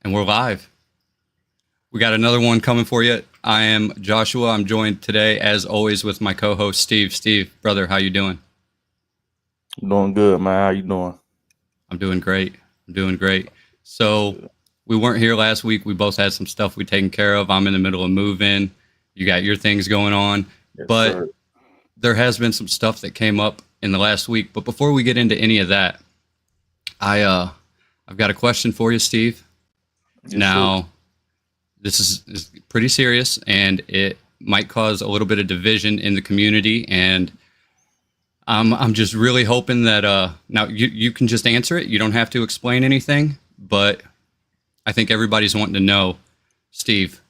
And we're live. We got another one coming for you. I am Joshua. I'm joined today, as always, with my co-host Steve. Steve, brother, how you doing? Doing good, man. How you doing? I'm doing great. I'm doing great. So we weren't here last week. We both had some stuff we taken care of. I'm in the middle of moving. You got your things going on, Yes, but sir. there has been some stuff that came up in the last week. But before we get into any of that, I've got a question for you, Steve. Yes, sir. Now, this is pretty serious, and it might cause a little bit of division in the community. And I'm just really hoping that now you can just answer it. You don't have to explain anything, but I think everybody's wanting to know, Steve,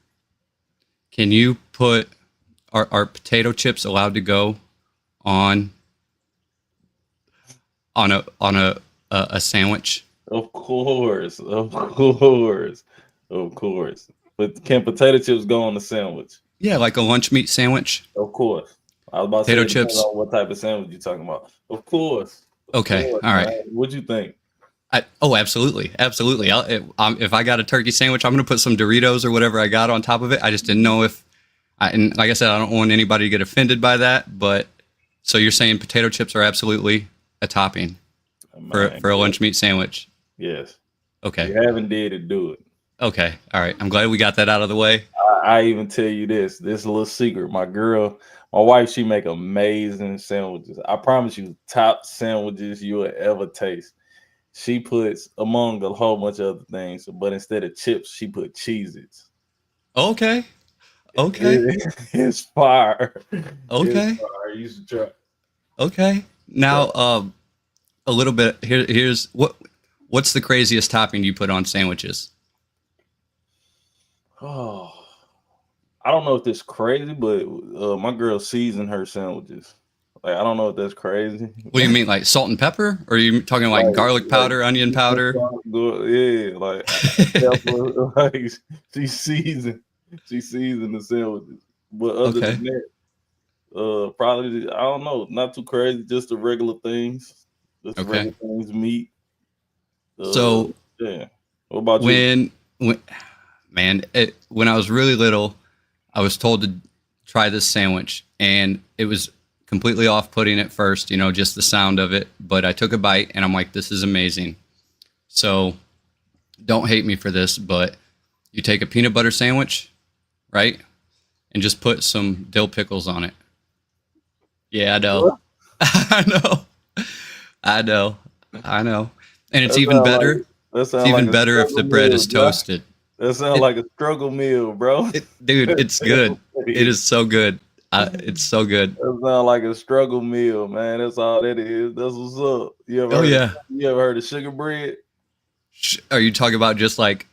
can you put are potato chips allowed to go on a sandwich? Of course, of course, of course. But can potato chips go on the sandwich? Yeah, like a lunch meat sandwich. Of course. I was about to say Potato it depends chips. on what type of sandwich you're talking about. Of Okay, course, all right. man. What you think? Oh, absolutely, absolutely. If I got a turkey sandwich, I'm going to put some Doritos or whatever I got on top of it. I just didn't know if, and like I said, I don't want anybody to get offended by that. But so you're saying potato chips are absolutely a topping Man, for a lunch meat sandwich? yes. Okay, You haven't did it, do it. okay, all right. I'm glad we got that out of the way. I even tell you this little secret. My wife, she make amazing sandwiches. I promise you, top sandwiches you will ever taste. She puts among a whole bunch of other things, but instead of chips, she put Cheez-Its. Okay, okay, It's fire. It's okay, fire. You should try. okay. Now, Try. a little bit. Here's what's the craziest topping you put on sandwiches? Oh, I don't know if this crazy, but my girl season her sandwiches. Like I don't know if that's crazy. What do you mean, like salt and pepper? Or are you talking like like garlic like powder, onion powder? yeah, like pepper, like she seasoned, she seasoned the sandwiches. But other Okay. than that, probably I don't know, not too crazy, just the regular things, Okay. meat. Uh, So yeah. What about you? when man, when I was really little, I was told to try this sandwich, and it was completely off-putting at first. Just the sound of it. But I took a bite, and I'm like, this is amazing. So don't hate me for this, but you take a peanut butter sandwich, right, and just put some dill pickles on it. Yeah, I know. What? I know. I know. I know. And it's That even sound like better. that It's sound like even a better if struggle the bread meal, is bro. toasted. That sound It, like a struggle meal, bro. dude, it's good. It is so good. It's so good. That sound like a struggle meal, man. That's all that is. That's what's up. Oh yeah. You ever heard of sugar bread? Are you talking about just like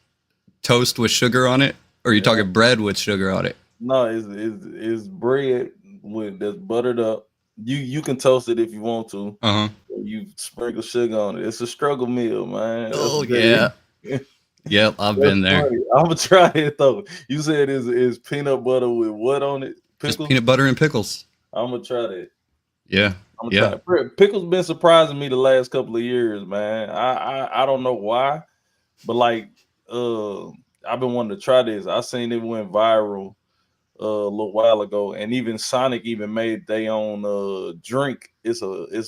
toast with sugar on it, or are you Yeah. talking bread with sugar on it? No, it's bread with that's buttered up. You can toast it if you want to. Uh huh. You sprinkle sugar on it. It's a struggle meal, man. That's Oh what that yeah. is. Yep, I've That's been there. funny. I'm gonna try it though. You said is peanut butter with what on it? Just Pickles? peanut butter and pickles. I'm gonna try that. Yeah. I'm gonna Yeah. try it. Pickles been surprising me the last couple of years, man. I don't know why, but like I've been wanting to try this. I seen it went viral a little while ago, and even Sonic even made their own drink. It's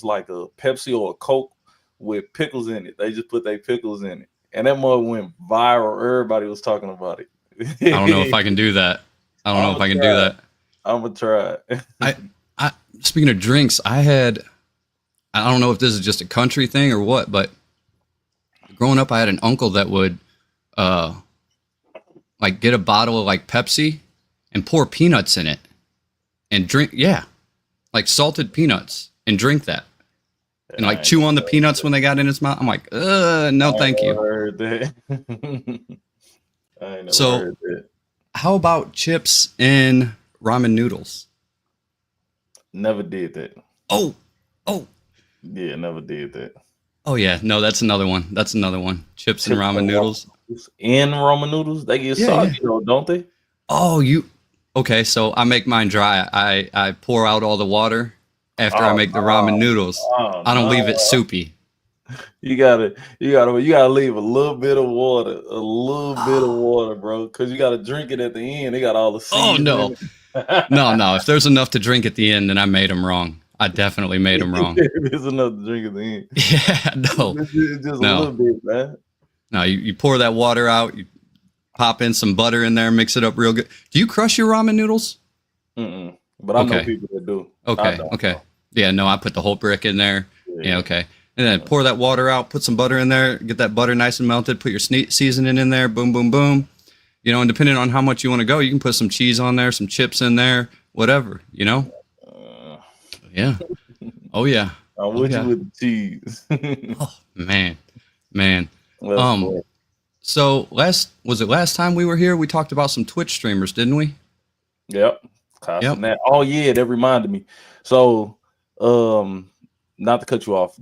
like a Pepsi or a Coke with pickles in it. They just put their pickles in it, and that mug went viral. Everybody was talking about I don't know if it. I can do that. I don't know I'm if gonna I can do try it. that. I'm gonna try it. I, I speaking of drinks, I don't know if this is just a country thing or what, but growing up, I had an uncle that would uh like get a bottle of like Pepsi and pour peanuts in it and drink. Yeah, like salted peanuts and drink that and I like ain't chew on the never heard peanuts when they got in his mouth. I'm like, no, I ain't thank you. never heard that. I ain't never So heard that. how about chips in ramen noodles? Never did that. Oh, oh, Yeah, never did that. oh yeah. No, that's another one. That's another one. Chips and Chips ramen and ramen noodles. noodles. In ramen noodles, they get Yeah, yeah. soggy though, don't they? Oh, you okay? So I make mine dry. I pour out all the water after I Oh make the ramen no. noodles. Oh I don't leave it no. soupy. You gotta leave a little bit of water, bro, because you gotta drink it at the end. They got all the Oh seeds no, in it. no. If there's enough to drink at the end, then I made him wrong. I definitely made him wrong. There's enough to drink at the end. Yeah, no, Just a no, little bit, man. no. You pour that water out. You pop in some butter in there, mix it up real good. Do you crush your ramen noodles? But I know people that do. Okay. Yeah, no, I put the whole brick in there. Yeah, okay. And then pour that water out, put some butter in there, get that butter nice and melted, put your seasoning in there, boom, boom, boom. You know, and depending on how much you want to go, you can put some cheese on there, some chips in there, whatever, you know? Yeah. Oh, yeah. I'm with you with the cheese. Oh, man. Cool. So last time we were here, we talked about some Twitch streamers, didn't we? Yep. Oh yeah, that reminded me. So not to cut you off.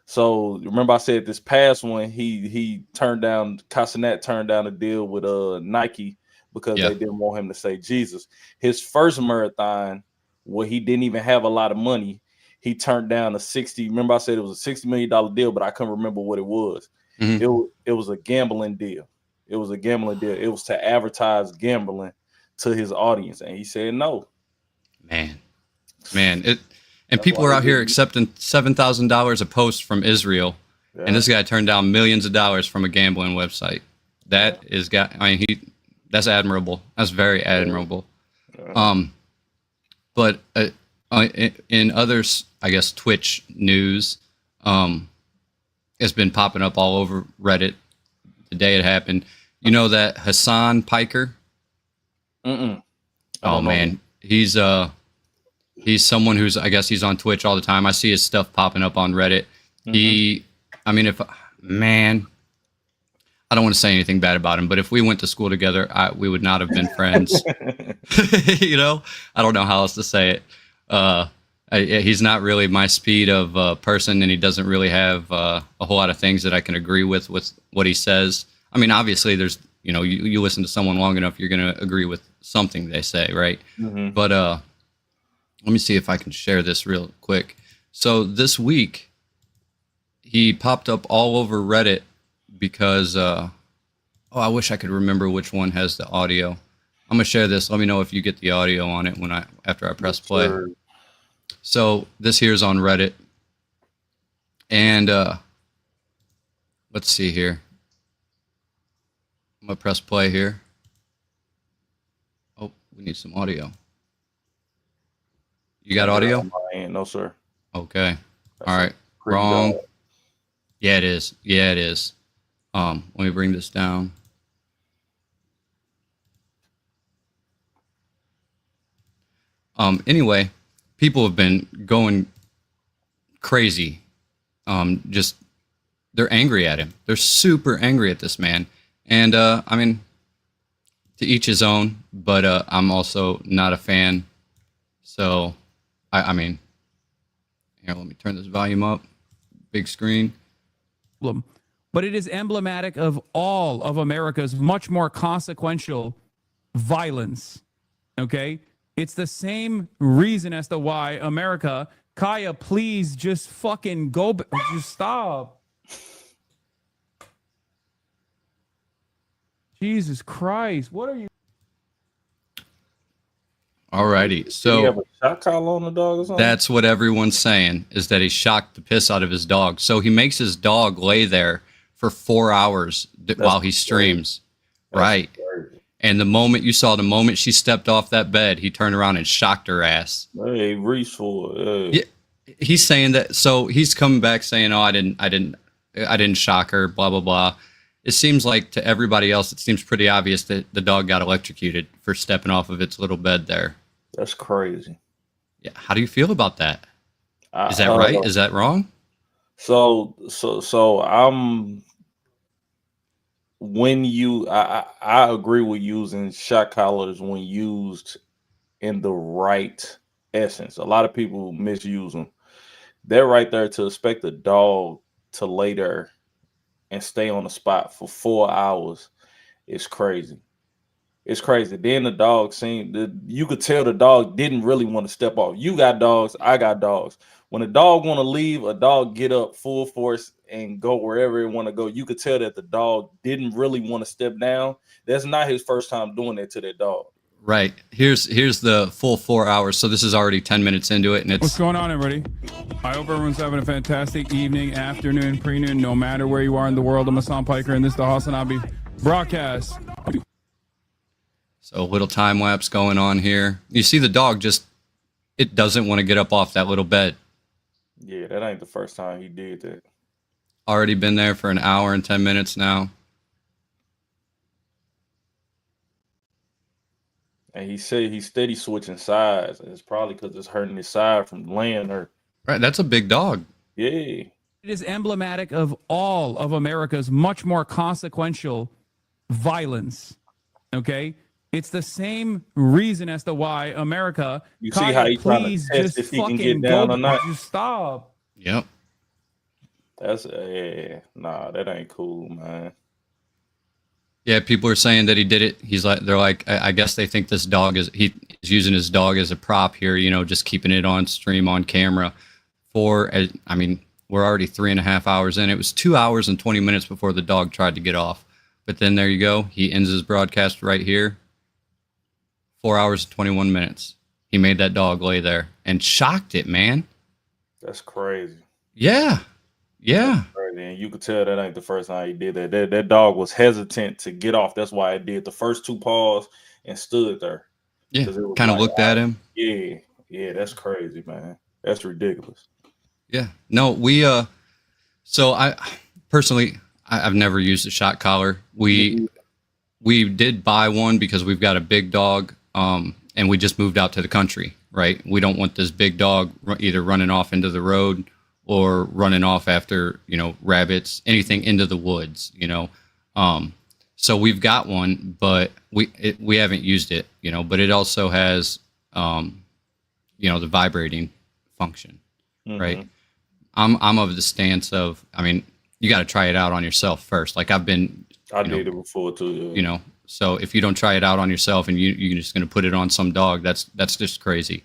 So remember I said this past one, he turned down Casanat turned down a deal with Nike because they didn't want him to say Jesus. His first marathon, where he didn't even have a lot of money, he turned down remember I said it was a $60 million deal, but I couldn't remember what it was. It was a gambling deal. It was to advertise gambling to his audience, and he said no. Man, and people are out here accepting $7,000 a post from Israel, and this guy turned down millions of dollars from a gambling website. That's admirable. That's very admirable. But in others, I guess Twitch news, it's been popping up all over Reddit the day it happened. You know that Hassan Piker? Oh man, he's someone who's, I guess he's on Twitch all the time. I see his stuff popping up on Reddit. I don't want to say anything bad about him, but if we went to school together, we would not have been friends. You know, I don't know how else to say it. He's not really my speed of person, and he doesn't really have a whole lot of things that I can agree with what he says. I mean, obviously, there's, you know, you listen to someone long enough, you're going to agree with something they say, right? But let me see if I can share this real quick. So this week, he popped up all over Reddit because, I wish I could remember which one has the audio. I'm going to share this. Let me know if you get the audio on it after I press play. Sure. So this here's on Reddit. And let's see here. I'm going to press play here. Oh, we need some audio. You got audio? No, sir. Okay. All right. Wrong. Yeah, it is. Let me bring this down. Anyway, people have been going crazy. Just they're angry at him. They're super angry at this man. And I mean, to each his own, but I'm also not a fan. So I mean, here, let me turn this volume up. Big screen. But it is emblematic of all of America's much more consequential violence. Okay? It's the same reason as to why America, Kaya, please just fucking go, just stop. Jesus Christ, what are you? Alrighty, so did he have a shock collar on the dog or something? That's what everyone's saying, is that he shocked the piss out of his dog. So he makes his dog lay there for 4 hours while he streams. Right. Crazy. And the moment she stepped off that bed, he turned around and shocked her ass. Hey, reached for it. Hey. Yeah, he's saying that. So he's coming back saying, "Oh, I didn't shock her." Blah blah blah. It seems like to everybody else, it seems pretty obvious that the dog got electrocuted for stepping off of its little bed there. That's crazy. Yeah. How do you feel about that? Is that right? Is that wrong? So I'm I agree with using shock collars when used in the right essence. A lot of people misuse them. They're right there to expect a dog to lay there and stay on the spot for 4 hours. It's crazy. It's crazy. Then the dog you could tell the dog didn't really want to step off. You got dogs, I got dogs. When a dog want to leave, a dog get up full force and go wherever it want to go. You could tell that the dog didn't really want to step down. That's not his first time doing that to that dog. Right. Here's the full 4 hours. So this is already 10 minutes into it, and What's it's going on, everybody? I hope everyone's having a fantastic evening, afternoon, pre-noon, no matter where you are in the world. I'm Hassan Piker, and this is the Hassan Abi broadcast. so a little time lapse going on here. You see the dog it doesn't want to get up off that little bed. Yeah, that ain't the first time he did that. Already been there for an hour and 10 minutes now. And he said he's steady switching sides. And it's probably because it's hurting his side from laying there. Right. That's a big dog. Yeah. It is emblematic of all of America's much more consequential violence. Okay? It's the same reason as to why America. You see how he's trying to please test just if he can fucking get down go. or not? Just stop. Yep. That's nah, that ain't cool, man. Yeah, people are saying that he did it. They're like, I guess they think this dog he's using his dog as a prop here, just keeping it on stream on camera we're already 3.5 hours in. It was 2 hours and 20 minutes before the dog tried to get off. But then there you go. He ends his broadcast right here. 4 hours and 21 minutes. He made that dog lay there and shocked it, man. That's crazy. Yeah. Yeah. And you could tell that ain't the first time he did that. That dog was hesitant to get off. That's why it did the first 2 paws and stood there. Yeah. Kind of looked at him. Yeah. Yeah, that's crazy, man. That's ridiculous. Yeah. No, so I personally, I've never used a shot collar. We did buy one because we've got a big dog, and we just moved out to the country, right? We don't want this big dog either running off into the road or running off after, rabbits, anything into the woods, So we've got one, but we haven't used it, but it also has, the vibrating function, right? I'm of the stance of, you got to try it out on yourself first. Like I did it before too. Yeah. So if you don't try it out on yourself and you're just going to put it on some dog, that's just crazy.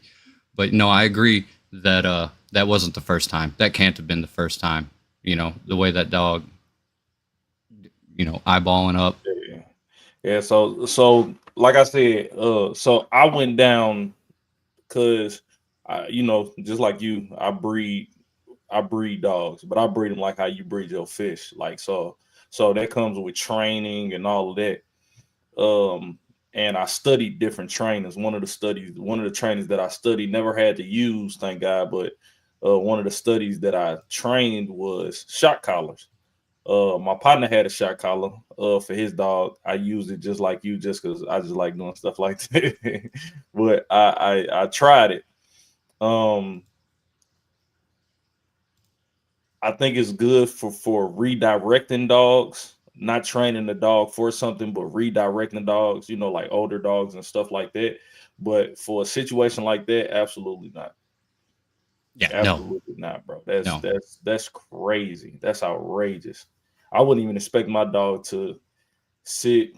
But no, I agree that, that wasn't the first time. That can't have been the first time. The way that dog, eyeballing up. Yeah. So like I said, so I went down because, just like you, I breed dogs, but I breed them like how you breed your fish. Like so that comes with training and all of that. And I studied different trainers. One of the trainers that I studied never had to use, thank God, but one of the studies that I trained was shot collars. My partner had a shot collar for his dog. I used it just like you, just because I just like doing stuff like that. But I tried it. I think it's good for redirecting dogs, not training the dog for something, but redirecting dogs, like older dogs and stuff like that. But for a situation like that, absolutely not. Yeah, absolutely not, bro. That's crazy. That's outrageous. I wouldn't even expect my dog to sit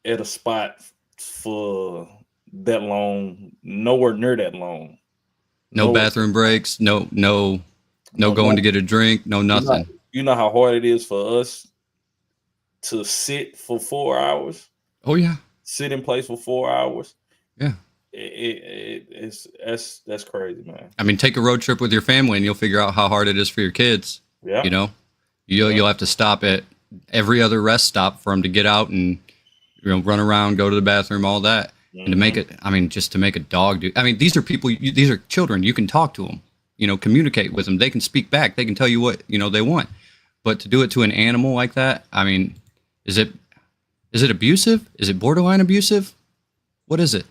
at a spot for that long, nowhere near that long. No bathroom breaks, no going to get a drink, no nothing. You know how hard it is for us to sit for 4 hours? Oh yeah. Sit in place for 4 hours. Yeah. That's crazy, man. Take a road trip with your family and you'll figure out how hard it is for your kids. Yeah. You'll have to stop at every other rest stop for them to get out and run around, go to the bathroom, all that. And to make it, just to make a dog do. These are people. These are children. You can talk to them. Communicate with them. They can speak back. They can tell you what they want. But to do it to an animal like that, is it abusive? Is it borderline abusive? What is it?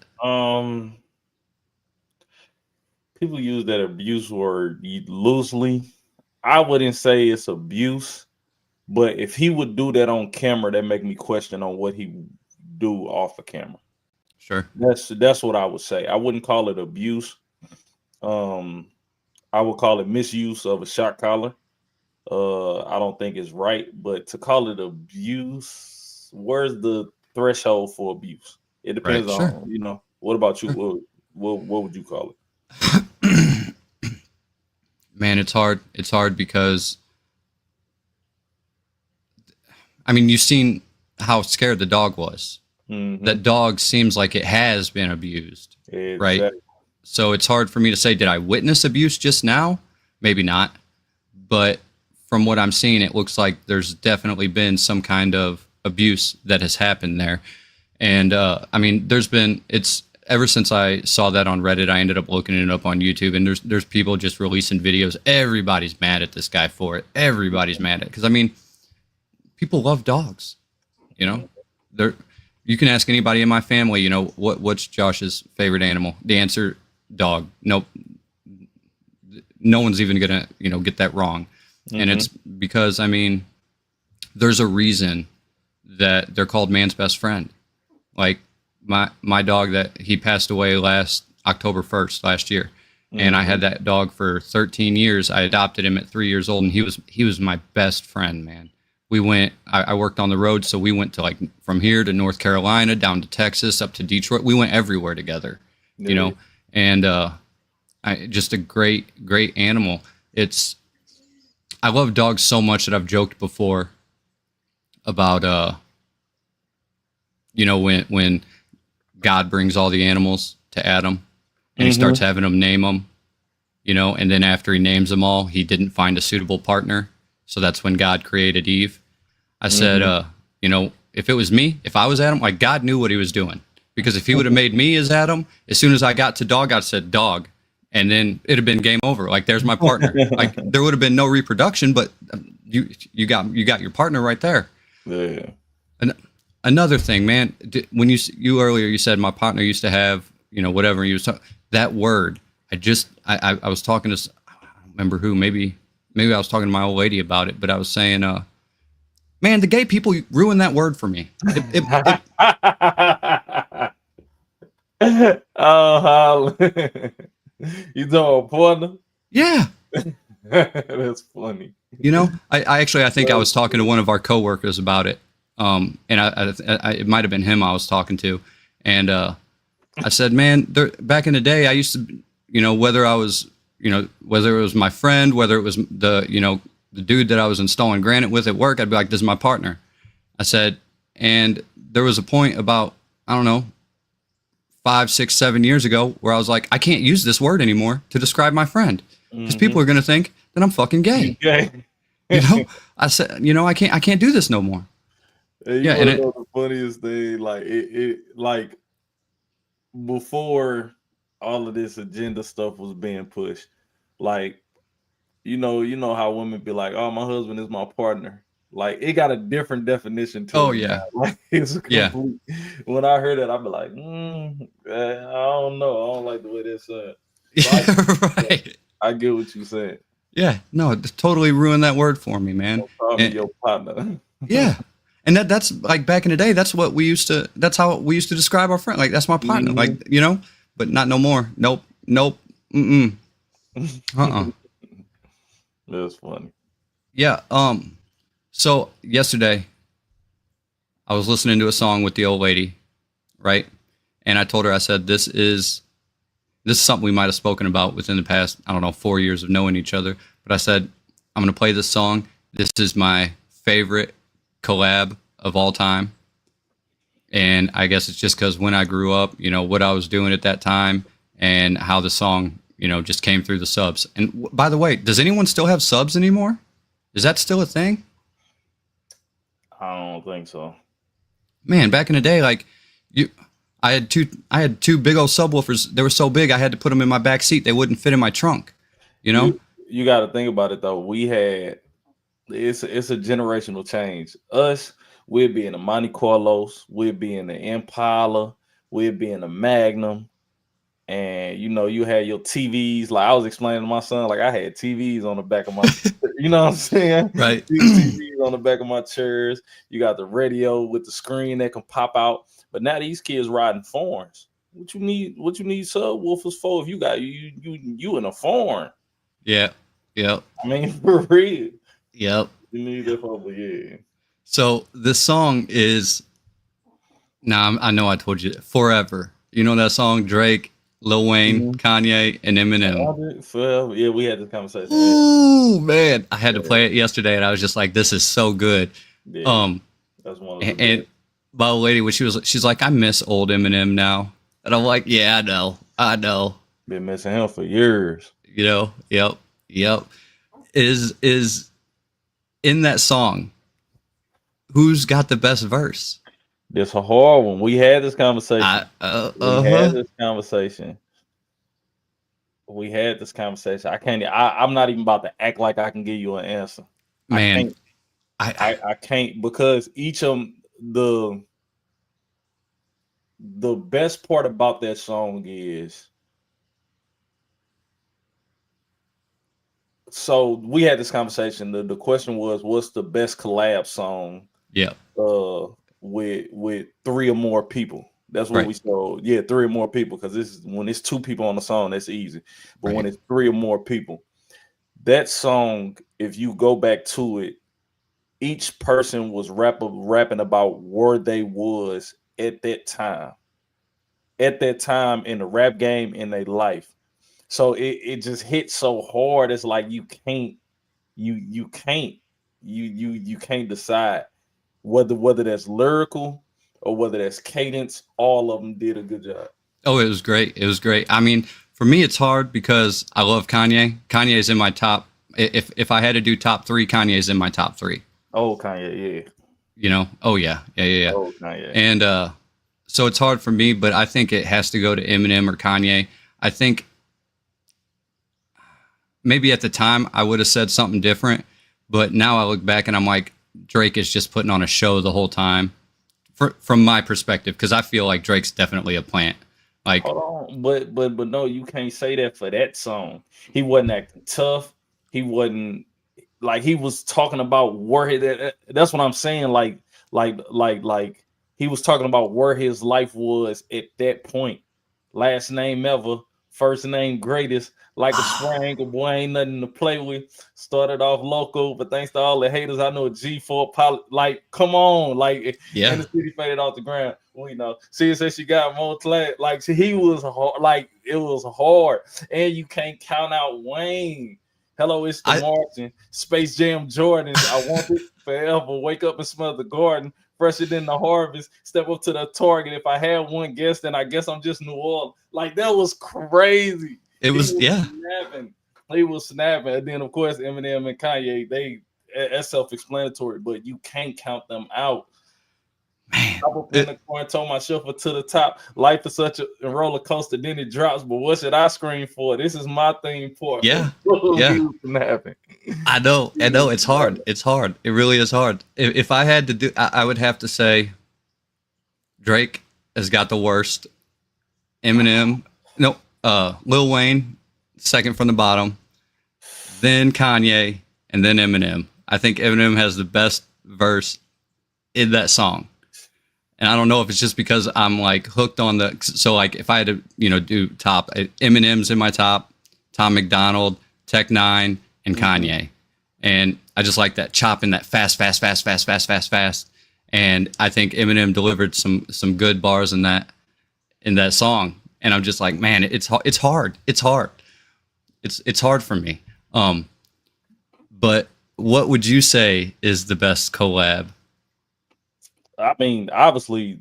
People use that abuse word loosely. I wouldn't say it's abuse, but if he would do that on camera, that make me question on what he do off the camera. Sure. That's what I would say. I wouldn't call it abuse. I would call it misuse of a shot collar. I don't think it's right, but to call it abuse, where's the threshold for abuse? It depends on, what about you? What would you call it? Man, it's hard. It's hard because, I mean, you've seen how scared the dog was. Mhm. That dog seems like it has been abused, right? Exactly. So it's hard for me to say, did I witness abuse just now? Maybe not. But from what I'm seeing, it looks like there's definitely been some kind of abuse that has happened there. And I mean, it's ever since I saw that on Reddit, I ended up looking it up on YouTube, and there's people just releasing videos. Everybody's mad at this guy for it. Everybody's mad at it. Because, I mean, people love dogs, you know? They're, you can ask anybody in my family, you know, what's Josh's favorite animal? The answer, dog. Nope. No one's even gonna, you know, get that wrong. And it's because, I mean, there's a reason that they're called man's best friend. Like my dog, that he passed away last October 1st last year, and I had that dog for 13 years. I adopted him at 3 years old, and he was my best friend, man. We went, I worked on the road, so we went to, like, from here to North Carolina, down to Texas, up to Detroit. We went everywhere together, you know, and just a great animal. I love dogs so much that I've joked before about, you know, when God brings all the animals to Adam and he starts having them name them, you know, and then after he names them all, he didn't find a suitable partner. So that's when God created Eve. I said, you know, if it was me, if I was Adam, like, God knew what he was doing, because if he would have made me as Adam, as soon as I got to dog, I said dog, and then it'd have been game over. Like, there's my partner. Like, there would have been no reproduction, but you got your partner right there. Yeah. And another thing, man, when you earlier, you said my partner used to have, you know, whatever you was that word. I was talking to, I don't remember who, maybe I was talking to my old lady about it, but I was saying, man, the gay people ruined that word for me. Oh, you talking partner? Yeah. That's funny. You know, I think I was talking to one of our coworkers about it. And it might have been him I was talking to. And I said, man, back in the day, I used to, you know, whether it was my friend, whether it was the dude that I was installing granite with at work, I'd be like, this is my partner. I said, and there was a point about, I don't know, 5, 6, 7 years ago where I was like, I can't use this word anymore to describe my friend, because people are going to think that I'm fucking gay. You know, I said, you know, I can't do this no more. Hey, yeah, and the funniest thing, like it like before all of this agenda stuff was being pushed, like, you know how women be like, oh, my husband is my partner. Like, it got a different definition to Oh, it. yeah. Like, it's complete. When I heard that, I'd be like, I don't know. I don't like the way this said. Right. I get what you said. Yeah, no, it totally ruined that word for me, man. Your partner. Yeah. And that's like back in the day, that's how we used to describe our friend. Like, that's my partner. Like, you know, but not no more. Nope. That's funny. Yeah. So yesterday I was listening to a song with the old lady, right? And I told her, I said, this is something we might have spoken about within the past, I don't know, 4 years of knowing each other. But I said, I'm going to play this song. This is my favorite collab of all time. And I guess it's just because when I grew up, you know, what I was doing at that time and how the song, you know, just came through the subs. And by the way, does anyone still have subs anymore? Is that still a thing? I don't think so. Man, back in the day, like, I had two big old subwoofers. They were so big, I had to put them in my back seat. They wouldn't fit in my trunk, you know? You got to think about it, though. It's a generational change. Us, we'd be in a Monte Carlos, we'd be in the Impala, we'd be in the Magnum. And, you know, you had your TVs. Like, I was explaining to my son, like, I had TVs on the back of my, you know what I'm saying? Right. TVs on the back of my chairs. You got the radio with the screen that can pop out. But now these kids riding Fords. What you need subwoofers for if you got you in a Ford? Yeah. Yep. I mean, for real. Yep. You need that for, yeah. So this song is, I know I told you, Forever. You know that song, Drake? Lil Wayne, Mhm. Kanye, and Eminem. Forever. Yeah, we had this conversation. Ooh, man. I had to Yeah, play it yesterday and I was just like, this is so good. yeah, Um, that's one of the and best. my old lady, when she's like, I miss old Eminem now. And I'm like, yeah, I know. Been missing him for years. You know, yep. Is in that song, who's got the best verse? This a hard one. We had this conversation. We had Uh-huh. this conversation. We had this conversation. I can't. I'm not even about to act like I can give you an answer. I Man, can't. I I can't because each of them, the best part about that song is, so we had this conversation. The question was, what's the best collab song yeah, with three or more people? That's what right, we saw. Yeah, three or more people, because this is when it's two people on the song, that's easy. But when right. it's three or more people, that song, if you go back to it, each person was rapping about where they was at that time in the rap game in their life. So it just hits so hard. It's like you can't you can't decide whether that's lyrical or whether that's cadence. All of them did a good job. Oh, it was great. It was great. I mean, for me, it's hard because I love Kanye. Kanye is in my top. If I had to do top three, Kanye is in my top three. Oh, Kanye, yeah. You know? Oh yeah. Oh, Kanye. And so it's hard for me, but I think it has to go to Eminem or Kanye. I think maybe at the time I would have said something different, but now I look back and I'm like, Drake is just putting on a show the whole time, from my perspective, because I feel like Drake's definitely a plant. Like, Hold on, but no, you can't say that for that song. He wasn't acting tough. He wasn't, like, he was talking about where that's what I'm saying. Like he was talking about where his life was at that point. Last name ever, first name greatest, like a spring, boy ain't nothing to play with. Started off local, but thanks to all the haters, I know a G4 pilot. Like, come on, like, yeah, and the city faded off the ground. We know. See, said she got more class. Like, he was hard, like, it was hard, and you can't count out Wayne. Hello, it's the I Martian. Space Jam Jordans. I want it forever. Wake up and smell the garden. Fresher than the harvest. Step up to the target. If I had one guess, then I guess I'm just New Orleans. Like, that was crazy. it He was was yeah. snapping. He was snapping. And then, of course, Eminem and Kanye, that's self-explanatory, but you can't count them out. Man, I was in the corner, told my chauffeur to the top. Life is such a roller coaster, then it drops. But what should I scream for? This is my theme part. yeah, He yeah. was snapping. I know. It's hard. It's hard. It really is hard. If I had to do, I would have to say Drake has got the worst. Eminem, no, Lil Wayne, second from the bottom, then Kanye, and then Eminem. I think Eminem has the best verse in that song. And I don't know if it's just because I'm like hooked on the. So like, if I had to, do top, Eminem's in my top, Tom McDonald, Tech Nine, and Kanye, and I just like that chopping that fast. And I think Eminem delivered some good bars in that song, and I'm just like, man, it's hard. It's hard for me. But what would you say is the best collab? I mean, obviously,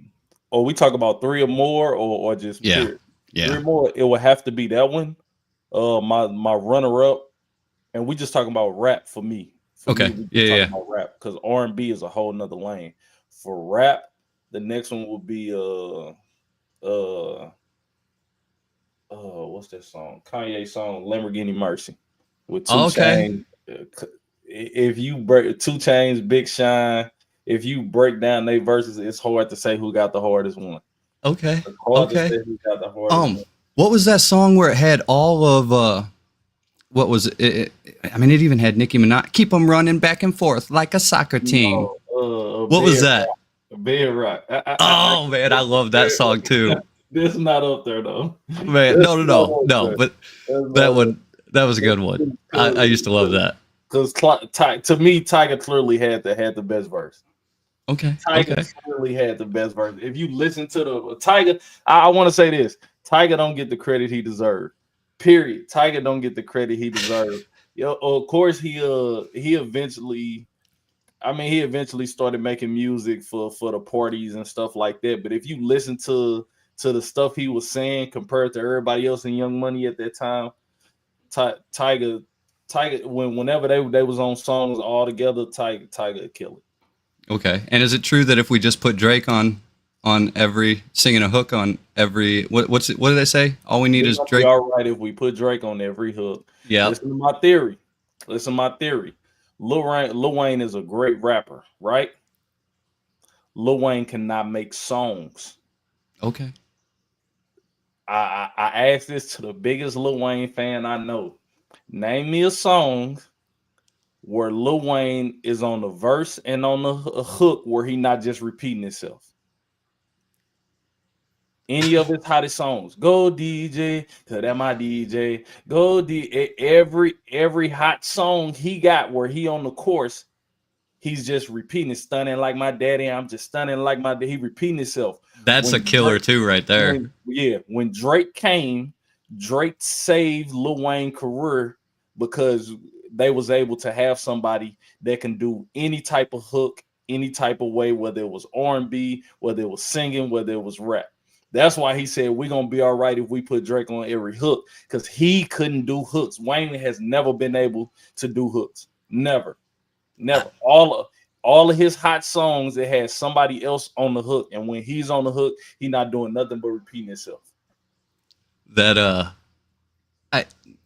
or we talk about three or more, or just Yeah, period. yeah. 3 or more, it would have to be that one. My runner up, and we just talking about rap for me. Okay. We just Yeah. talking about rap, because R&B is a whole nother lane. For rap, the next one will be what's that song? Kanye song, Lamborghini Mercy, with Two Okay. Chainz. If you break 2 Chainz, Big Shine, if you break down their verses, it's hard to say who got the hardest one. Okay. It's hard to Okay. say who got the hardest one. What was that song where it had all of what was it? I mean, it even had Nicki Minaj. Keep them running back and forth like a soccer team. What was that? Bed Rock. Oh man, I love that song too. This is not up there though. Man, no, but that one. one, that was a good one. I used to love that. Because to me, Tiger clearly had the best verse. Okay. Tiger clearly had the best verse. If you listen to the Tiger, I want to say this: Tiger don't get the credit he deserved. Period. Tiger don't get the credit he deserved. Yo, of course he eventually started making music for the parties and stuff like that. But if you listen to the stuff he was saying compared to everybody else in Young Money at that time, Tiger, whenever they was on songs all together, Tiger would kill it. Okay. And is it true that if we just put Drake on every singing a hook on every what do they say? All we need is Drake. All right, if we put Drake on every hook. Yeah. Listen to my theory. Lil Wayne is a great rapper, right? Lil Wayne cannot make songs. Okay. I asked this to the biggest Lil Wayne fan I know. Name me a song where Lil Wayne is on the verse and on the hook where he not just repeating himself. Any of his hottest songs. Go DJ, cause that my DJ. Go every hot song he got where he on the course, he's just repeating it. Stunning like my daddy. I'm just stunning like my daddy. He repeating himself. That's a killer too, right there. When Drake came, Drake saved Lil Wayne's career because they was able to have somebody that can do any type of hook, any type of way, whether it was R&B, whether it was singing, whether it was rap. That's why he said we're gonna be all right if we put Drake on every hook, because he couldn't do hooks. Wayne has never been able to do hooks. Never. All of his hot songs, it has somebody else on the hook, and when he's on the hook, he's not doing nothing but repeating himself. That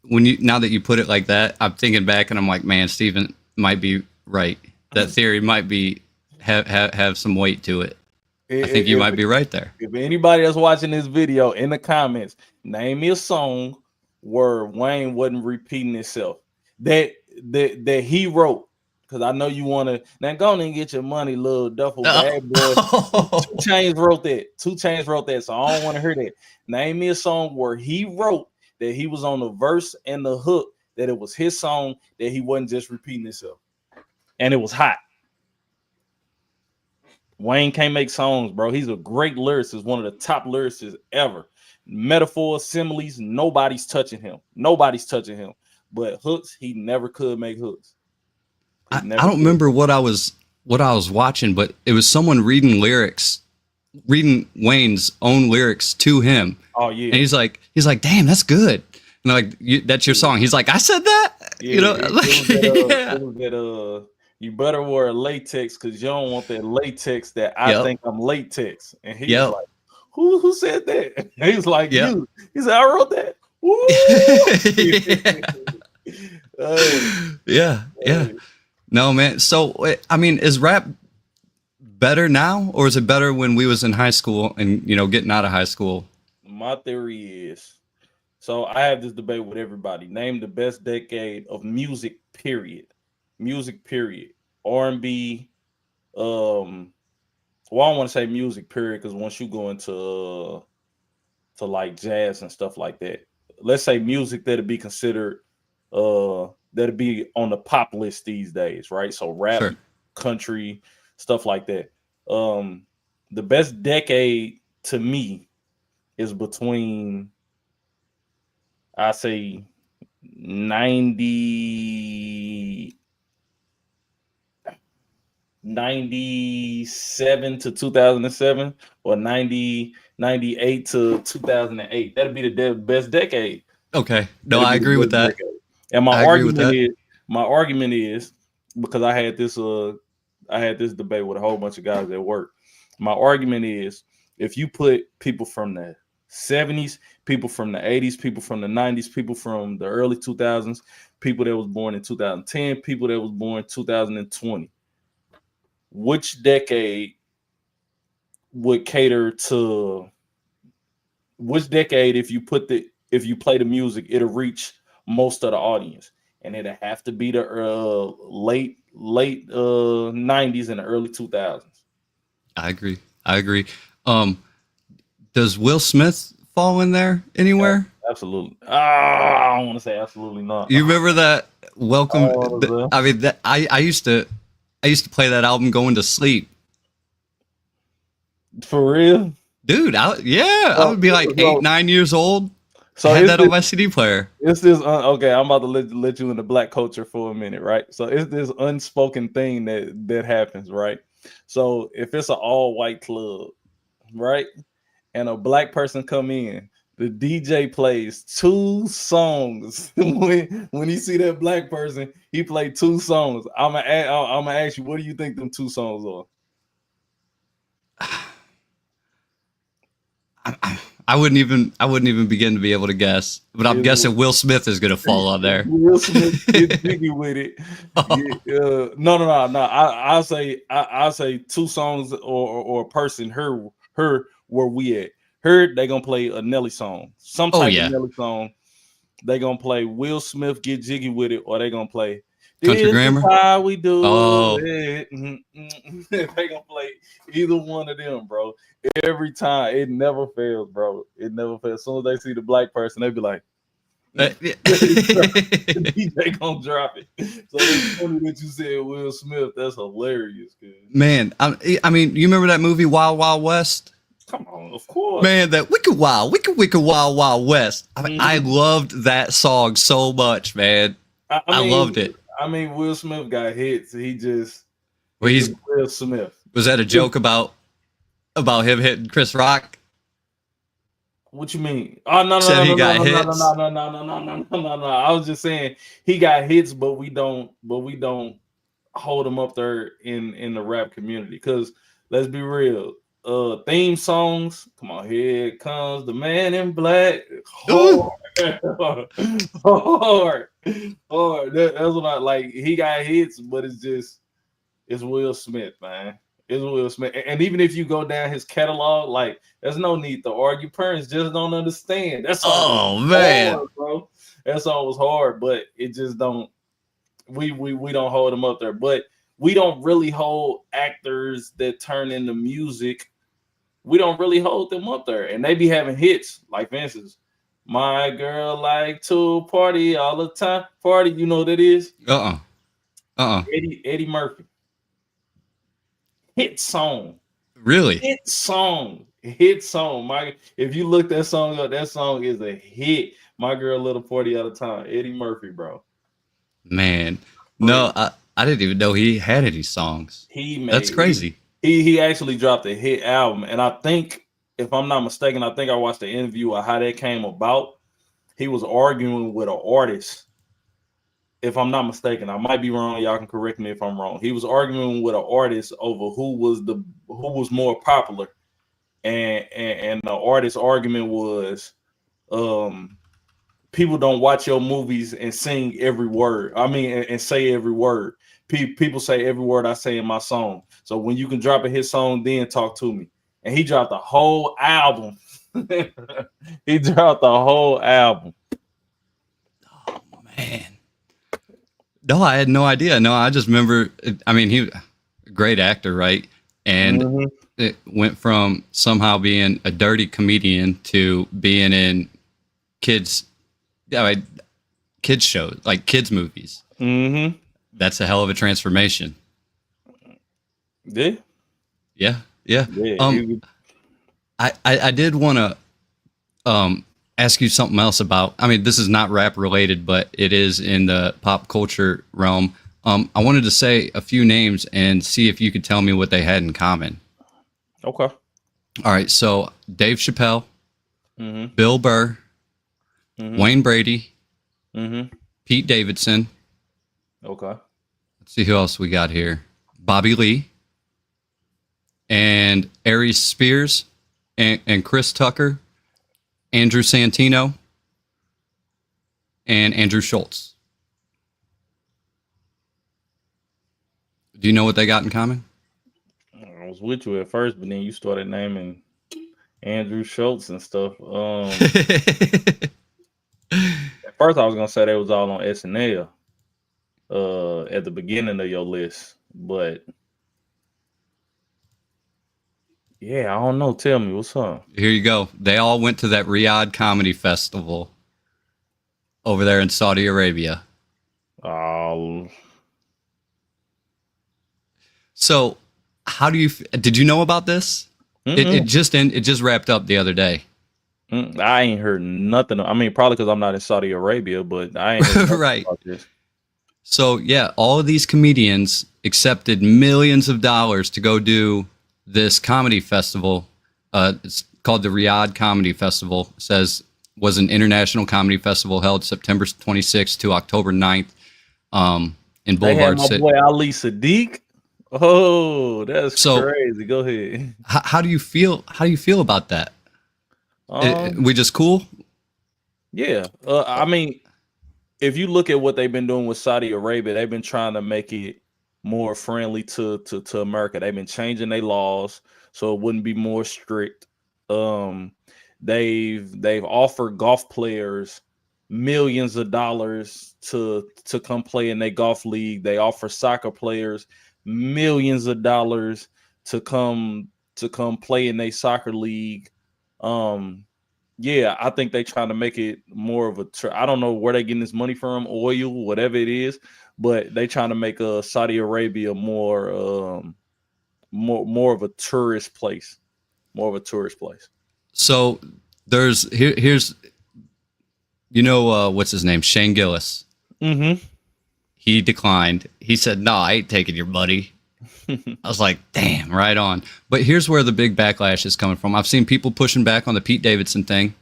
now that you put it like that, I'm thinking back and I'm like, man, Steven might be right. That theory might be have some weight to it. I think you might be right there. If anybody that's watching this video in the comments, name me a song where Wayne wasn't repeating himself that he wrote. Because I know you want to now go on and get your money, little duffel bag boy. 2 Chainz wrote that. 2 Chainz wrote that, so I don't want to hear that. Name me a song where he wrote that he was on the verse and the hook, that it was his song, that he wasn't just repeating himself, and it was hot. Wayne can't make songs, bro. He's a great lyricist, one of the top lyricists ever. Metaphors, similes, nobody's touching him. But hooks, he never could make hooks. I don't remember what I was watching, but it was someone reading Wayne's own lyrics to him. Oh yeah, and he's like, damn, that's good. And like, that's your song. He's like, I said that. Yeah, it was that, you better wear latex because you don't want that latex that I think I'm latex. And he's like, who said that? And he's like, you. He said, I wrote that. Yeah. No, man. So, I mean, is rap better now, or is it better when we was in high school and, getting out of high school? My theory is, so I have this debate with everybody. Name the best decade of music, period. R&B. Well, I don't want to say music, period, because once you go into to like jazz and stuff like that, let's say music that'd be considered that'd be on the pop list these days, right? So rap, country, stuff like that. The best decade to me is between, I say, 97 to 2007 or 98 to 2008. That'd be the best decade. Okay. No, I agree with that. Decade. And my argument is because I had this debate with a whole bunch of guys at work. My argument is, if you put people from the 70s, people from the 80s, people from the 90s, people from the early 2000s, people that was born in 2010, people that was born in 2020, which decade would cater to which decade? If you play the music, it'll reach most of the audience, and it'll have to be the late 90s and the early 2000s. I agree. Does Will Smith fall in there anywhere? Absolutely. I don't want to say absolutely not. You remember that Welcome? I used to play that album going to sleep. For real? Dude, I So, would be like so, 8, 9 years old. so I had it's that on my CD player. okay. I'm about to let you into black culture for a minute, right? So it's this unspoken thing that happens, right? So if it's an all white club, right, and a black person come in, the DJ plays 2 songs. when he see that black person, he played 2 songs. I'm gonna ask you, what do you think them 2 songs are? I wouldn't even begin to be able to guess, but I'm guessing Will Smith is gonna fall on there. Will Smith get jiggy with it. No. I'll say 2 songs or a person. Her. Where we at? Her. They gonna play a Nelly song, some type of Nelly song. They gonna play Will Smith get jiggy with it, or they gonna play Country This Grammar. Is How We Do Oh. It. They gonna play either one of them, bro. Every time, it never fails, bro. It never fails. As soon as they see the black person, they be like, the DJ gonna drop it. So it's funny that you said Will Smith. That's hilarious, kid. Man, I mean, you remember that movie Wild Wild West? Come on, of course. Man, that wicked wild Wild West. I mean, I loved that song so much, man. I loved it. I mean, Will Smith got hits. He's Will Smith. Was that a joke about him hitting Chris Rock? What you mean? Oh no. I was just saying he got hits, but we don't hold him up there in the rap community. Because let's be real, theme songs. Come on, here comes the man in black. Hard. That's what I like. He got hits, but it's Will Smith, man. It's Will Smith. And even if you go down his catalog, like there's no need to argue. Parents just don't understand. That's all. Man, hard, bro. That's always hard, but it just don't. We don't hold them up there, but we don't really hold actors that turn into music. We don't really hold them up there, and they be having hits. Like for instance, my girl like to party all the time. Party, you know what that is? Eddie Murphy. Hit song. Really? Hit song. If you look that song up, that song is a hit. My girl little 40 at a time. Eddie Murphy, bro. Man. No, I didn't even know he had any songs. That's crazy. He actually dropped a hit album. And I think, if I'm not mistaken, I think I watched the interview of how that came about. He was arguing with an artist. If I'm not mistaken, I might be wrong. Y'all can correct me if I'm wrong. He was arguing with an artist over who was more popular, and the artist's argument was, people don't watch your movies and sing every word. I mean, and say every word. People say every word I say in my song. So when you can drop a hit song, then talk to me. And he dropped the whole album. He dropped the whole album. Oh man. No, I had no idea. No, I just remember. I mean, he was a great actor, right? And it went from somehow being a dirty comedian to being in kids shows, like kids movies. Mm-hmm. That's a hell of a transformation. Yeah. I did want to ask you something else about. I mean, this is not rap related, but it is in the pop culture realm. I wanted to say a few names and see if you could tell me what they had in common. Okay. All right. So Dave Chappelle, Bill Burr, Wayne Brady, Pete Davidson. Okay. Let's see who else we got here. Bobby Lee and Aries Spears and Chris Tucker, Andrew Santino, and Andrew Schultz. Do you know what they got in common? I was with you at first, but then you started naming Andrew Schultz and stuff. At first, I was gonna say they was all on SNL at the beginning of your list, but yeah, I don't know. Tell me what's up. Here you go. They all went to that Riyadh Comedy Festival over there in Saudi Arabia. So, how do you? Did you know about this? It just wrapped up the other day. I ain't heard nothing. I mean, probably because I'm not in Saudi Arabia, but I ain't heard nothing Right. about this. So yeah, all of these comedians accepted millions of dollars to go do this comedy festival. It's called the Riyadh Comedy Festival. It says was an international comedy festival held September 26th to October 9th in They had Boulevard my City. boy Ali Sadiq. Oh, that's So- crazy. Go ahead. How do you feel? How do you feel about that? We just cool? Yeah. I mean, if you look at what they've been doing with Saudi Arabia, they've been trying to make it more friendly to America. They've been changing their laws so it wouldn't be more strict. They've offered golf players millions of dollars to come play in their golf league. They offer soccer players millions of dollars to come play in their soccer league. Yeah, I think they trying to make it more of a. I don't know where they getting this money from, oil, whatever it is, but they trying to make Saudi Arabia more of a tourist place, more of a tourist place. So here's what's his name, Shane Gillis. Mm-hmm. He declined. He said, "No, I ain't taking your money." I was like, damn, right on. But here's where the big backlash is coming from. I've seen people pushing back on the Pete Davidson thing.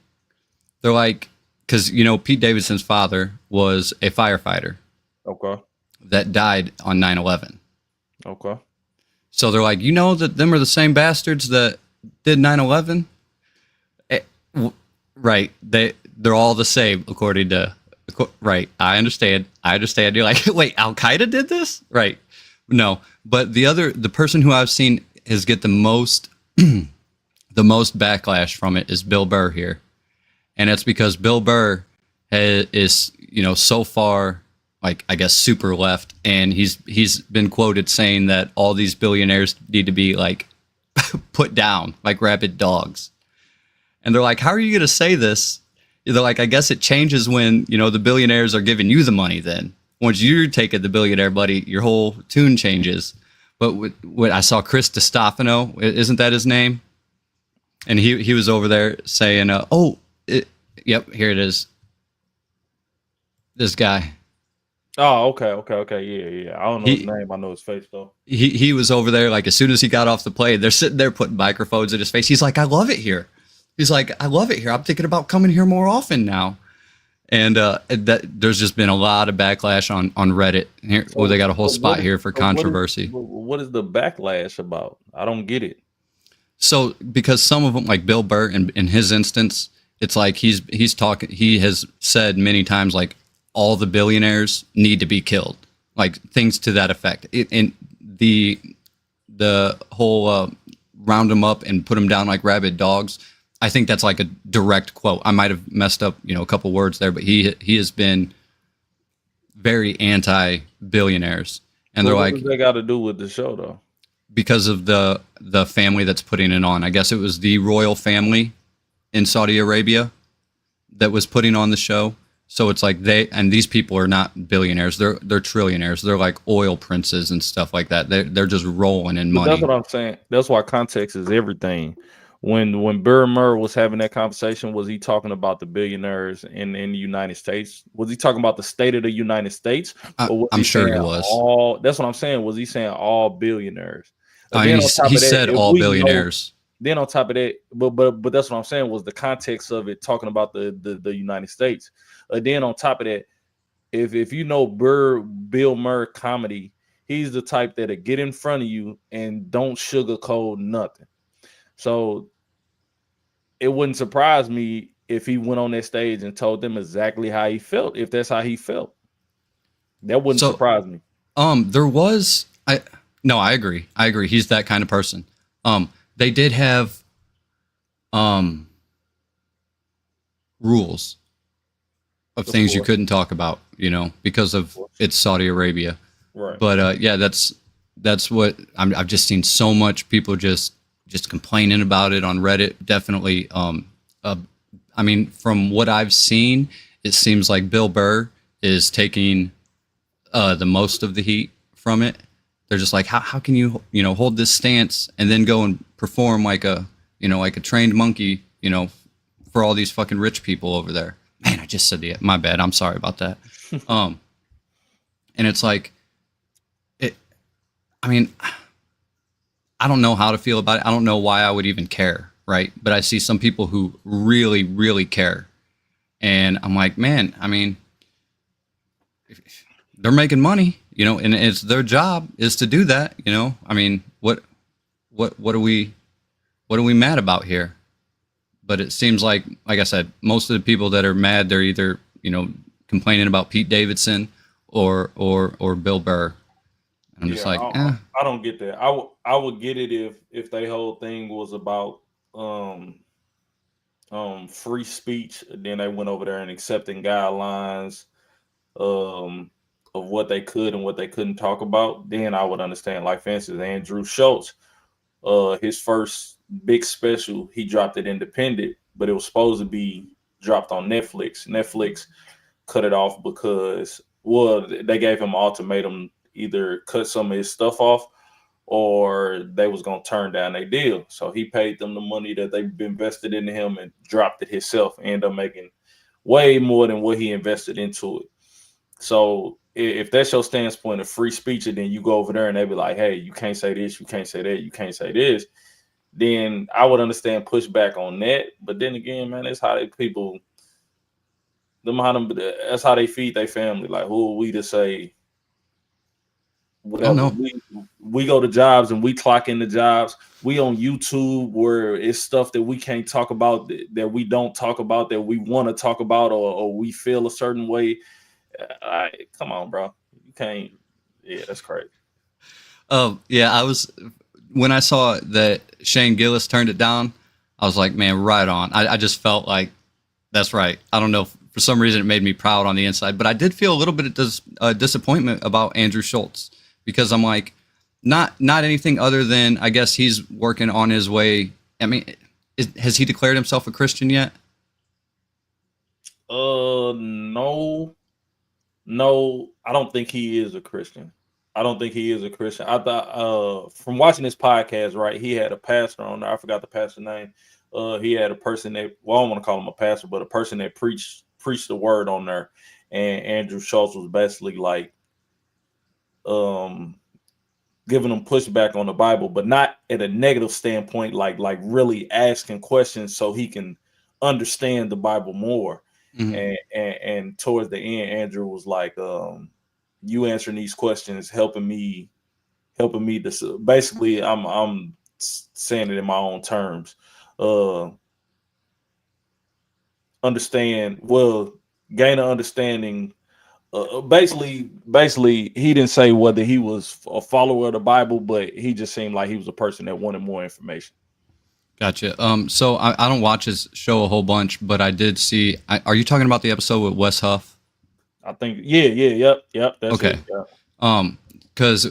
They're like, because, Pete Davidson's father was a firefighter Okay. that died on 9/11. Okay. So they're like, that them are the same bastards that did 9/11? Right. They're all the same, according to, right. I understand. You're like, wait, Al-Qaeda did this? Right. No, but the person who I've seen get the most backlash from it is Bill Burr here, and it's because Bill Burr is so far, like, I guess, super left, and he's been quoted saying that all these billionaires need to be like put down like rabid dogs, and they're like, how are you going to say this? They're like, I guess it changes when the billionaires are giving you the money then. Once you're taking the billionaire money, your whole tune changes. But what I saw, Chris Distofano, isn't that his name? And he was over there saying, yep, here it is. This guy. Oh, okay. Yeah. I don't know his name. I know his face though. He was over there, like, as soon as he got off the plane, they're sitting there putting microphones in his face. He's like, I love it here. He's like, I love it here. I'm thinking about coming here more often now. And that there's just been a lot of backlash on Reddit. Here, they got a whole spot here for controversy. What is the backlash about? I don't get it. So because some of them, like Bill Burr, in his instance, it's like he's talking. He has said many times, like, all the billionaires need to be killed, like things to that effect. And the whole round them up and put them down like rabid dogs. I think that's like a direct quote. I might have messed up, a couple words there, but he has been very anti-billionaires, and they're like, what they got to do with the show though? Because of the family that's putting it on. I guess it was the royal family in Saudi Arabia that was putting on the show. So it's like these people are not billionaires; they're trillionaires. They're like oil princes and stuff like that. They're just rolling in money. That's what I'm saying. That's why context is everything. When Bill Burr was having that conversation, was he talking about the billionaires in the United States? Was he talking about the state of the United States? I'm sure he was. That's what I'm saying. Was he saying all billionaires? He said all billionaires. Then on top of that, but that's what I'm saying was the context of it talking about the United States. Then on top of that, if you know Bill Burr comedy, he's the type that'll get in front of you and don't sugarcoat nothing. So it wouldn't surprise me if he went on that stage and told them exactly how he felt, if that's how he felt. That wouldn't surprise me. I agree. He's that kind of person. They did have rules of things you couldn't talk about, because of it's Saudi Arabia. Right. But that's what I've just seen so much people just complaining about it on Reddit. Definitely. I mean, from what I've seen, it seems like Bill Burr is taking the most of the heat from it. they're just like, how can you, hold this stance and then go and perform like a, like a trained monkey, for all these fucking rich people over there. Man, I just said my bad. I'm sorry about that. And it's like, I mean, I don't know how to feel about it. I don't know why I would even care, right? But I see some people who really, really care. And I'm like, man, I mean, they're making money, and it's their job is to do that, I mean, what are we mad about here? But it seems like I said, most of the people that are mad, they're either, complaining about Pete Davidson or Bill Burr. And I'm just like, I don't get that. I would get it if their whole thing was about free speech. Then they went over there and accepting guidelines of what they could and what they couldn't talk about. Then I would understand. Like, for instance, Andrew Schultz, his first big special, he dropped it independent, but it was supposed to be dropped on Netflix. Netflix cut it off because, well, they gave him an ultimatum: either cut some of his stuff off or they was going to turn down their deal. So he paid them the money that they've invested in him and dropped it himself, ended up making way more than what he invested into it. So if that's your standpoint of free speech, and then you go over there and they be like, hey, you can't say this, you can't say that, you can't say this, then I would understand pushback on that. But then again, man, that's how that's how they feed their family. Like, who are we to say whatever? Oh, no. We go to jobs and we clock in the jobs. We on YouTube where it's stuff that we can't talk about, that we don't talk about, that we want to talk about, or we feel a certain way. Come on, bro. You can't. Yeah, that's crazy. Yeah, when I saw that Shane Gillis turned it down, I was like, man, right on. I just felt like that's right. I don't know. For some reason, it made me proud on the inside, but I did feel a little bit of disappointment about Andrew Schultz, because I'm like, not anything other than, I guess he's working on his way. I mean, has he declared himself a Christian yet? No, I don't think he is a Christian. I thought from watching this podcast, right, he had a pastor on there. I forgot the pastor's name. He had a person that, well, I don't want to call him a pastor, but a person that preached the word on there. And Andrew Schultz was basically like giving them pushback on the Bible, but not at a negative standpoint, like really asking questions so he can understand the Bible more. Mm-hmm. And towards the end, Andrew was like, you answering these questions, helping me to, basically, I'm saying it in my own terms, gain an understanding. Basically, he didn't say whether he was a follower of the Bible, but he just seemed like he was a person that wanted more information. Gotcha. So I don't watch his show a whole bunch, but I did see. Are you talking about the episode with Wes Huff? I think, yep. That's okay. It, yeah. Because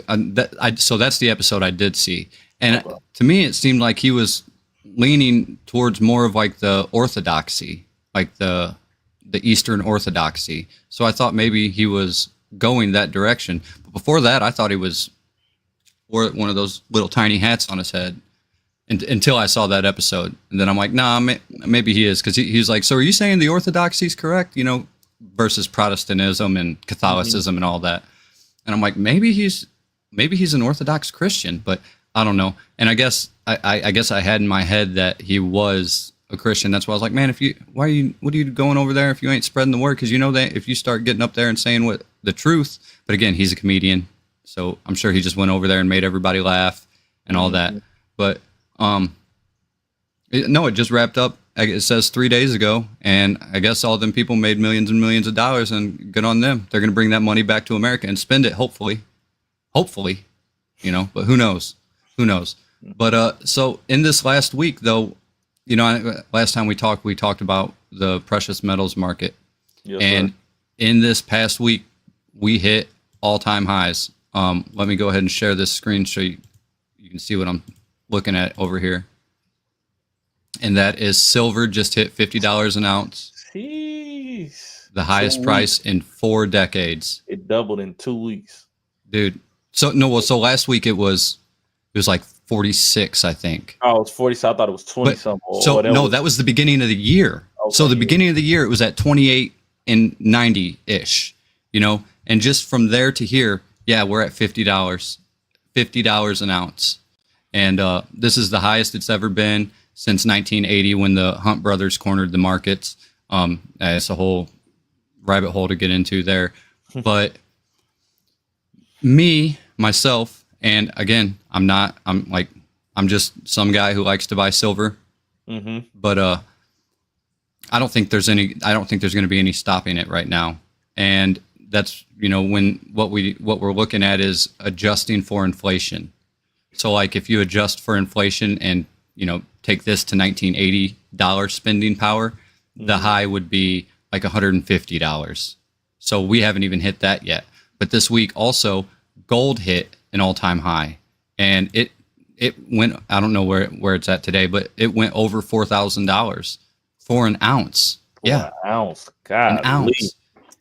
so that's the episode I did see, and to me it seemed like he was leaning towards more of like the orthodoxy, like the Eastern Orthodoxy. So I thought maybe he was going that direction. But before that, I thought he wore one of those little tiny hats on his head. Until I saw that episode, and then I'm like, nah, maybe he is, because he's like, so are you saying the orthodoxy is correct, versus Protestantism and Catholicism and all that? And I'm like, maybe he's an Orthodox Christian, but I don't know. And I guess I had in my head that he was a Christian. That's why I was like, man, what are you going over there if you ain't spreading the word? Because that if you start getting up there and saying what the truth, but again, he's a comedian, so I'm sure he just went over there and made everybody laugh and all that. But it just wrapped up. It says 3 days ago, and I guess all them people made millions and millions of dollars, and good on them. They're going to bring that money back to America and spend it, hopefully, but who knows? But so in this last week, though, last time we talked about the precious metals market, yes, and sir. In this past week, we hit all-time highs. Let me go ahead and share this screen so you can see what I'm looking at over here. And that is silver just hit $50 an ounce. Jeez. The highest price in 4 decades. It doubled in 2 weeks. Dude, So no, well, so last week it was like 46, I think. Oh, it's 40. So I thought it was 20 But something. so no, that was the beginning of the year. So Okay, the yeah. beginning of the year it was at 28 and 90 ish, you know, and just from there to here, yeah, we're at $50 an ounce, and this is the highest it's ever been since 1980 when the Hunt brothers cornered the markets. It's a whole rabbit hole to get into there, but myself, and again, I'm just some guy who likes to buy silver, Mm-hmm. but I don't think there's going to be any stopping it right now. And that's, you know, when what we're looking at is adjusting for inflation. So like if you adjust for inflation and, you know, take this to $1980 spending power, the high would be like $150. So we haven't even hit that yet. But this week also gold hit an all-time high, and it went, I don't know where it's at today, but it went over $4,000 for an ounce. Yeah, An ounce. God. an ounce.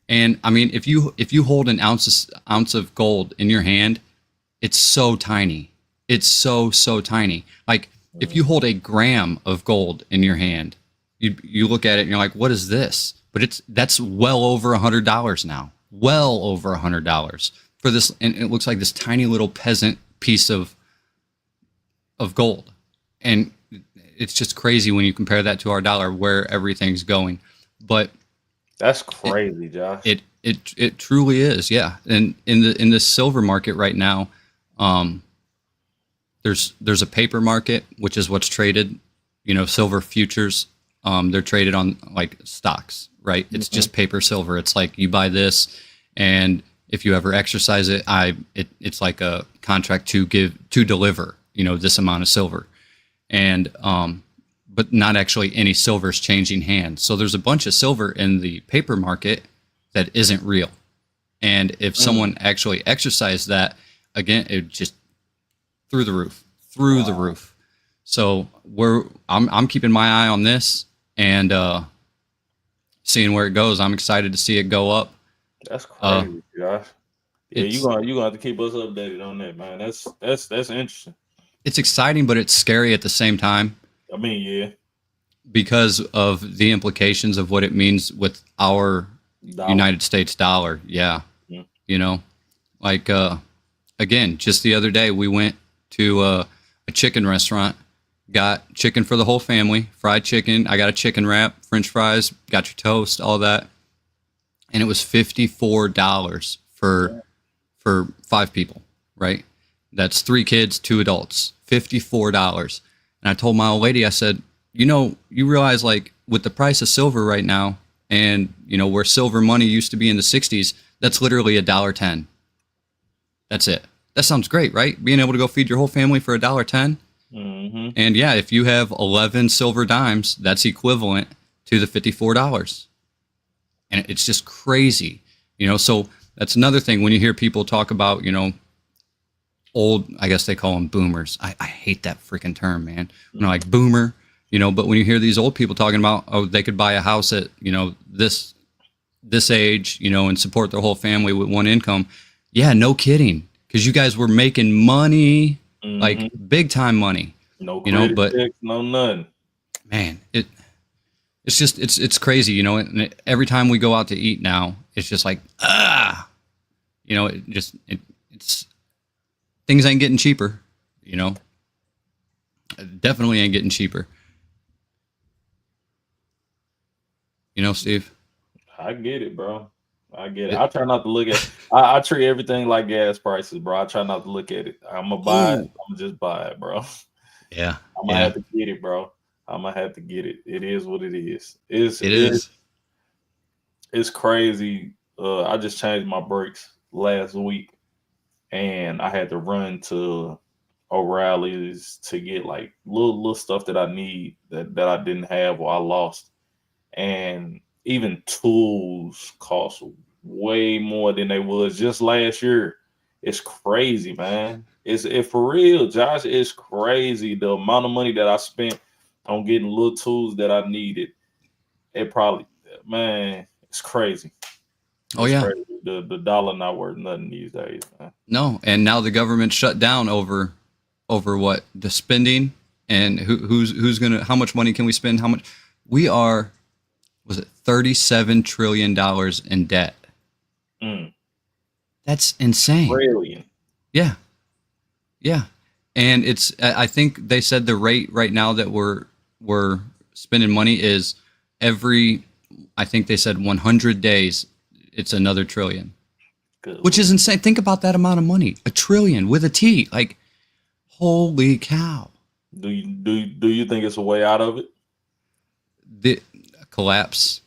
And I mean, if you hold an ounce of gold in your hand, it's so tiny. It's so tiny. Like if you hold a gram of gold in your hand, you look at it and you're like, what is this? But that's well over $100 now. Well over $100 for this, and it looks like this tiny little peasant piece of gold. And it's just crazy when you compare that to our dollar, where everything's going. But That's crazy, Josh. it truly is, yeah. And in the silver market right now, there's a paper market, which is what's traded, you know, silver futures. They're traded on like stocks, right? It's just paper silver. It's like you buy this, and if you ever exercise it, it's like a contract to deliver, you know, this amount of silver. And but not actually any silver is changing hands. So there's a bunch of silver in the paper market that isn't real. And if someone actually exercised that, again, it just through the roof. So I'm keeping my eye on this and seeing where it goes. I'm excited to see it go up. That's crazy, Josh. Yeah, you're gonna have to keep us updated on that, man. That's interesting. It's exciting, but it's scary at the same time. I mean, yeah. Because of the implications of what it means with our United States dollar. Yeah. You know, like, again, just the other day, we went to a chicken restaurant, got chicken for the whole family, fried chicken. I got a chicken wrap, French fries, got your toast, all that. And it was $54 for 5 people, right? That's 3 kids, 2 adults, $54. And I told my old lady, I said, you know, you realize like with the price of silver right now, and you know where silver money used to be in the 60s, that's literally $1.10. That's it. That sounds great, right? Being able to go feed your whole family for $1.10. Mm-hmm. And yeah, if you have 11 silver dimes, that's equivalent to the $54. And it's just crazy, you know. So that's another thing when you hear people talk about, you know, old, I guess they call them boomers. I hate that freaking term, man. You know, like boomer, you know, but when you hear these old people talking about, oh, they could buy a house at, you know, this age, you know, and support their whole family with one income. Yeah, no kidding. Because you guys were making money, like big time money. No, you know, but checks, no nothing. Man, it's just it's crazy, you know. And every time we go out to eat now, it's just like you know, it's things ain't getting cheaper, you know. Definitely ain't getting cheaper. You know, Steve? I get it, bro. I get it. I try not to look at I treat everything like gas prices, bro. I try not to look at it. I'm gonna buy it. I'm gonna just buy it, bro. Yeah. I'm gonna have to get it, bro. I'm gonna have to get it. It is what it is. It is. It's crazy. I just changed my brakes last week, and I had to run to O'Reilly's to get like little stuff that I need that I didn't have or I lost. And even tools cost way more than they was just last year. It's crazy, man. It's for real, Josh. It's crazy the amount of money that I spent on getting little tools that I needed. It probably, man, it's crazy. Oh It's yeah. crazy. The dollar not worth nothing these days, man. No, and now the government shut down over what the spending and who's gonna how much money can we spend? How much we are was it $37 trillion in debt? Mm. That's insane. Brilliant. Yeah, yeah, and it's I think they said the rate right now that we're spending money is every I think they said 100 days it's another trillion, Good. which is insane. Think about that amount of money, a trillion with a T, like holy cow. Do you think it's a way out of it? The collapse.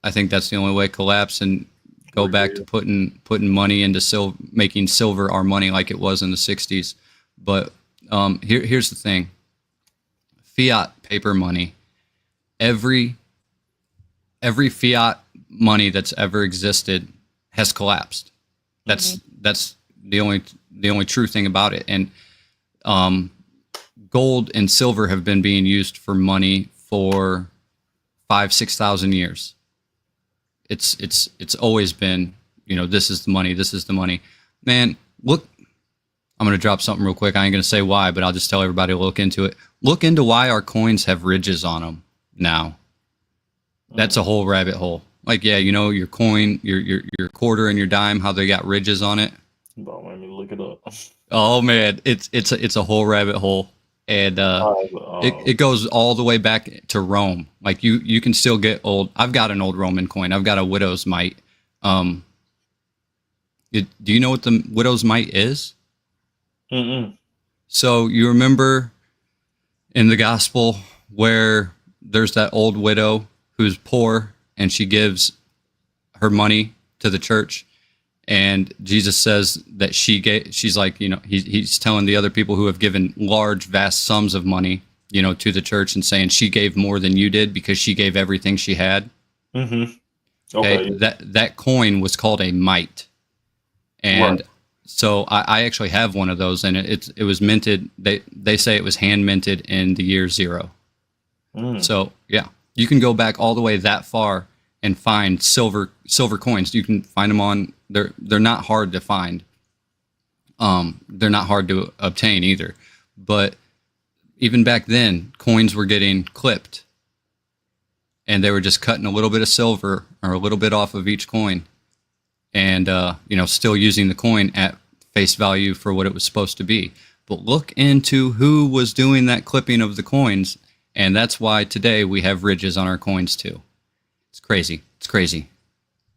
I think that's the only way collapse and go back to putting money into making silver our money like it was in the 60s. But here's the thing. Fiat paper money. Every fiat money that's ever existed has collapsed. That's the only true thing about it. And gold and silver have been being used for money for 5,000-6,000 years. It's always been, this is the money, this is the money. Man, look, I'm going to drop something real quick. I ain't going to say why, but I'll just tell everybody to look into it. Look into why our coins have ridges on them now. That's a whole rabbit hole. Like, yeah, your coin, your quarter and your dime, how they got ridges on it. Don't let me look it up. Oh man, it's a whole rabbit hole. And it goes all the way back to Rome. Like you can still get old. I've got an old Roman coin. I've got a widow's mite. Do you know what the widow's mite is? Mm-mm. So you remember in the gospel where there's that old widow who's poor and she gives her money to the church. And Jesus says that she's like, he's telling the other people who have given large, vast sums of money, to the church and saying she gave more than you did because she gave everything she had. Mm-hmm. Okay. That coin was called a mite. And right. So I actually have one of those, and it was minted. They say it was hand minted in the year 0. So yeah, you can go back all the way that far and find silver coins. You can find them on. They're not hard to find. They're not hard to obtain either. But even back then, coins were getting clipped, and they were just cutting a little bit of silver or a little bit off of each coin, and still using the coin at face value for what it was supposed to be. But look into who was doing that clipping of the coins, and that's why today we have ridges on our coins too. It's crazy. It's crazy.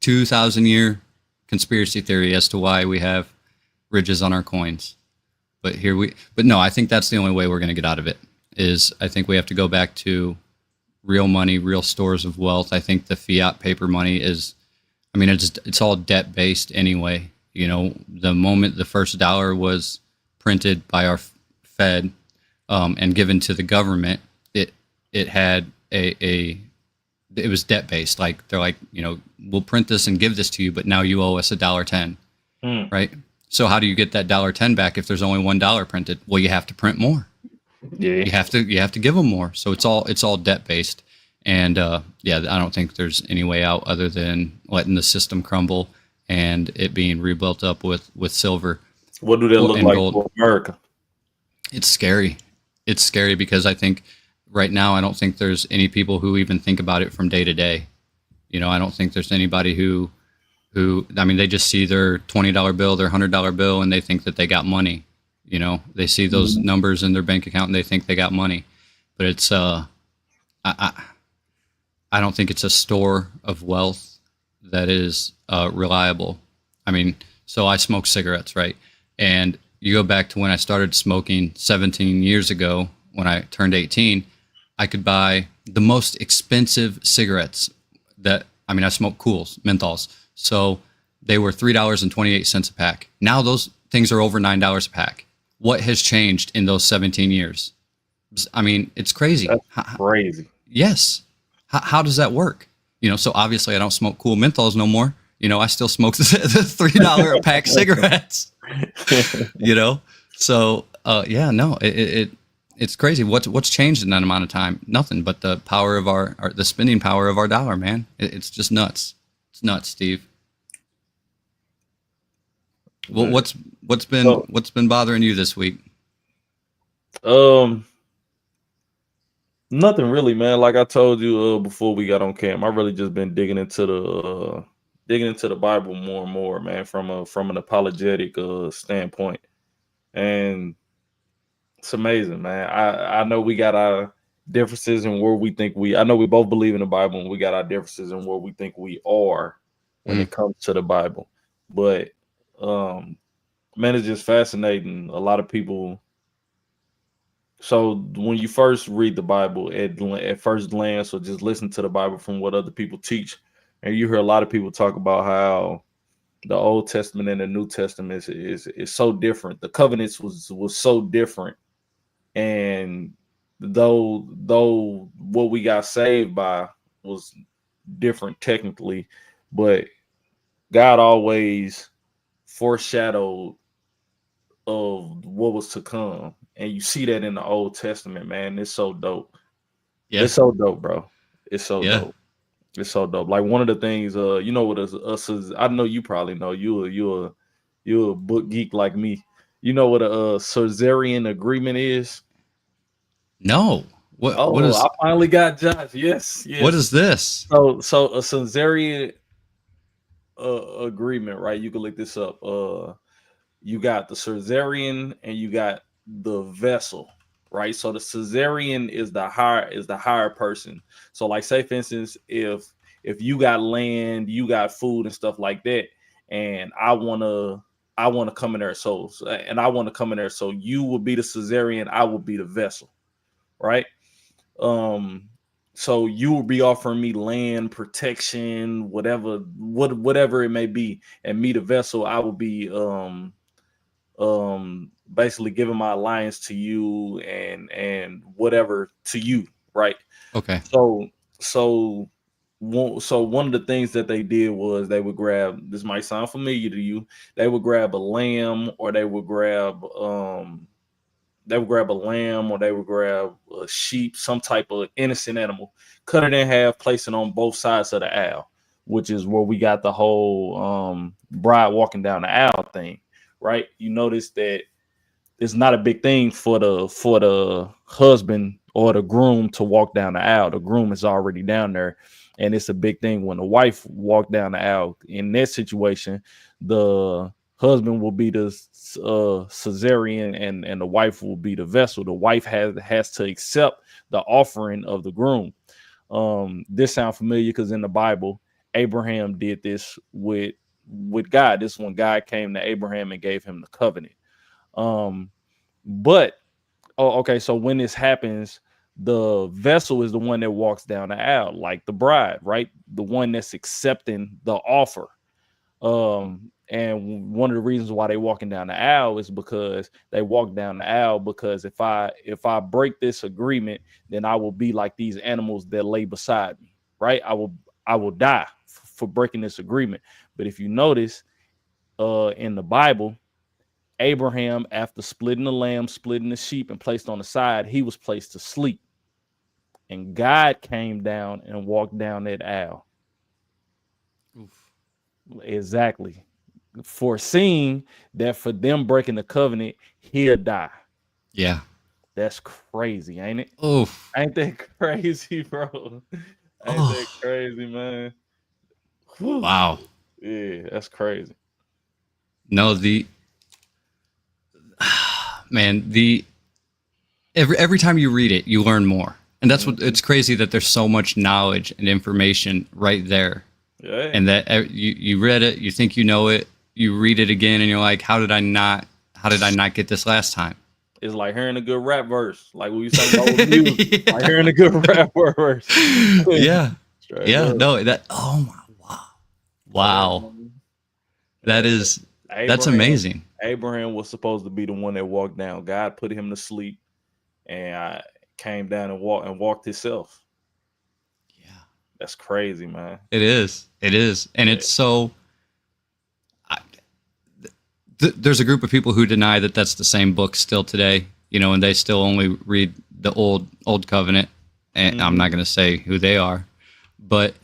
2,000-year conspiracy theory as to why we have ridges on our coins. But no, I think that's the only way we're going to get out of it. Is I think we have to go back to real money, real stores of wealth. I think the fiat paper money is, it's all debt based anyway. The moment the first dollar was printed by our Fed and given to the government, it had it was debt based. Like they're like, we'll print this and give this to you, but now you owe us $1.10, right? So how do you get that $1.10 back if there's only $1 printed? Well, you have to print more. Yeah, you have to give them more. So it's all debt based, and I don't think there's any way out other than letting the system crumble and it being rebuilt up with silver. What do they look like gold. for America? It's scary. It's scary because I think right now I don't think there's any people who even think about it from day to day. I don't think there's anybody who they just see their $20 bill, their $100 bill, and they think that they got money. They see those numbers in their bank account and they think they got money. But it's I don't think it's a store of wealth that is reliable. So I smoke cigarettes, right? And you go back to when I started smoking 17 years ago, when I turned 18, I could buy the most expensive cigarettes I smoke Cools, menthols. So they were $3.28 a pack. Now those things are over $9 a pack. What has changed in those 17 years? It's crazy. That's crazy. Yes. How does that work? So obviously I don't smoke Cool menthols no more. I still smoke the $3 a pack cigarettes. So it's crazy. What's changed in that amount of time? Nothing but the power of the spending power of our dollar, man. It's just nuts. It's nuts, Steve. Well, But, what's been bothering you this week? Nothing really, man. Like I told you before we got on cam, I really just been digging into the Bible more and more, man, from an apologetic standpoint. And it's amazing, man. I know we got our differences in where we think I know we both believe in the Bible, and we got our differences in where we think we are when it comes to the Bible. But man, it's just fascinating. A lot of people. So when you first read the Bible at first glance, or just listen to the Bible from what other people teach, and you hear a lot of people talk about how the Old Testament and the New Testament is so different. The covenants was so different, and though what we got saved by was different technically, but God always foreshadowed of what was to come, and you see that in the Old Testament, man. It's so dope. Yeah. It's so dope, bro. It's so Yeah. dope. It's so dope. Like one of the things, you know what us is, I know you probably know, you're a book geek like me. You know what a Caesarean agreement is? No. What Oh, is I finally got Josh. Yes. what is this? So a Caesarean agreement, right? You can look this up. You got the Caesarean and you got the vessel, right? So the Caesarean is the higher person. So like say for instance, if you got land, you got food and stuff like that, and I wanna come in there, so you will be the Caesarean, I will be the vessel, right? Um so you will be offering me land, protection, whatever it may be, and me the vessel, I will be basically giving my alliance to you and whatever to you, right? Okay. So one of the things that they did was they would grab, this might sound familiar to you, they would grab a lamb, or they would grab a lamb, or they would grab a sheep, some type of innocent animal, cut it in half, place it on both sides of the aisle, which is where we got the whole bride walking down the aisle thing, right? You notice that it's not a big thing for the husband or the groom to walk down the aisle. The groom is already down there, and it's a big thing when the wife walk down the aisle. In that situation, the husband will be the Caesarean, and the wife will be the vessel. The wife has to accept the offering of the groom. This sounds familiar because in the Bible, Abraham did this with God. This when God came to Abraham and gave him the covenant. But okay, so when this happens, the vessel is the one that walks down the aisle, like the bride, right? The one that's accepting the offer. And one of the reasons why they walking down the aisle is because they walk down the aisle because if I break this agreement, then I will be like these animals that lay beside me, right? I will die for breaking this agreement. But if you notice, in the Bible, Abraham, after splitting the lamb, splitting the sheep, and placed on the side, he was placed to sleep. And God came down and walked down that aisle. Oof. Exactly. Foreseeing that for them breaking the covenant, he'll die. Yeah. That's crazy, ain't it? Oof. Ain't that crazy, bro? Ain't that crazy, man? Whew. Wow. Yeah, that's crazy. No, every time you read it, you learn more. And that's what it's crazy that there's so much knowledge and information right there. Yeah. And that you read it, you think you know it, you read it again, and you're like, how did I not get this last time? It's like hearing a good rap verse, like we used to talk about music. Yeah. Like hearing a good rap verse. Yeah. Straight yeah. up. No, wow. That's amazing. Abraham was supposed to be the one that walked down. God put him to sleep, and I came down and walked himself. Yeah. That's crazy, man. It is. And it's so there's a group of people who deny that that's the same book still today, and they still only read the old covenant, and I'm not going to say who they are, but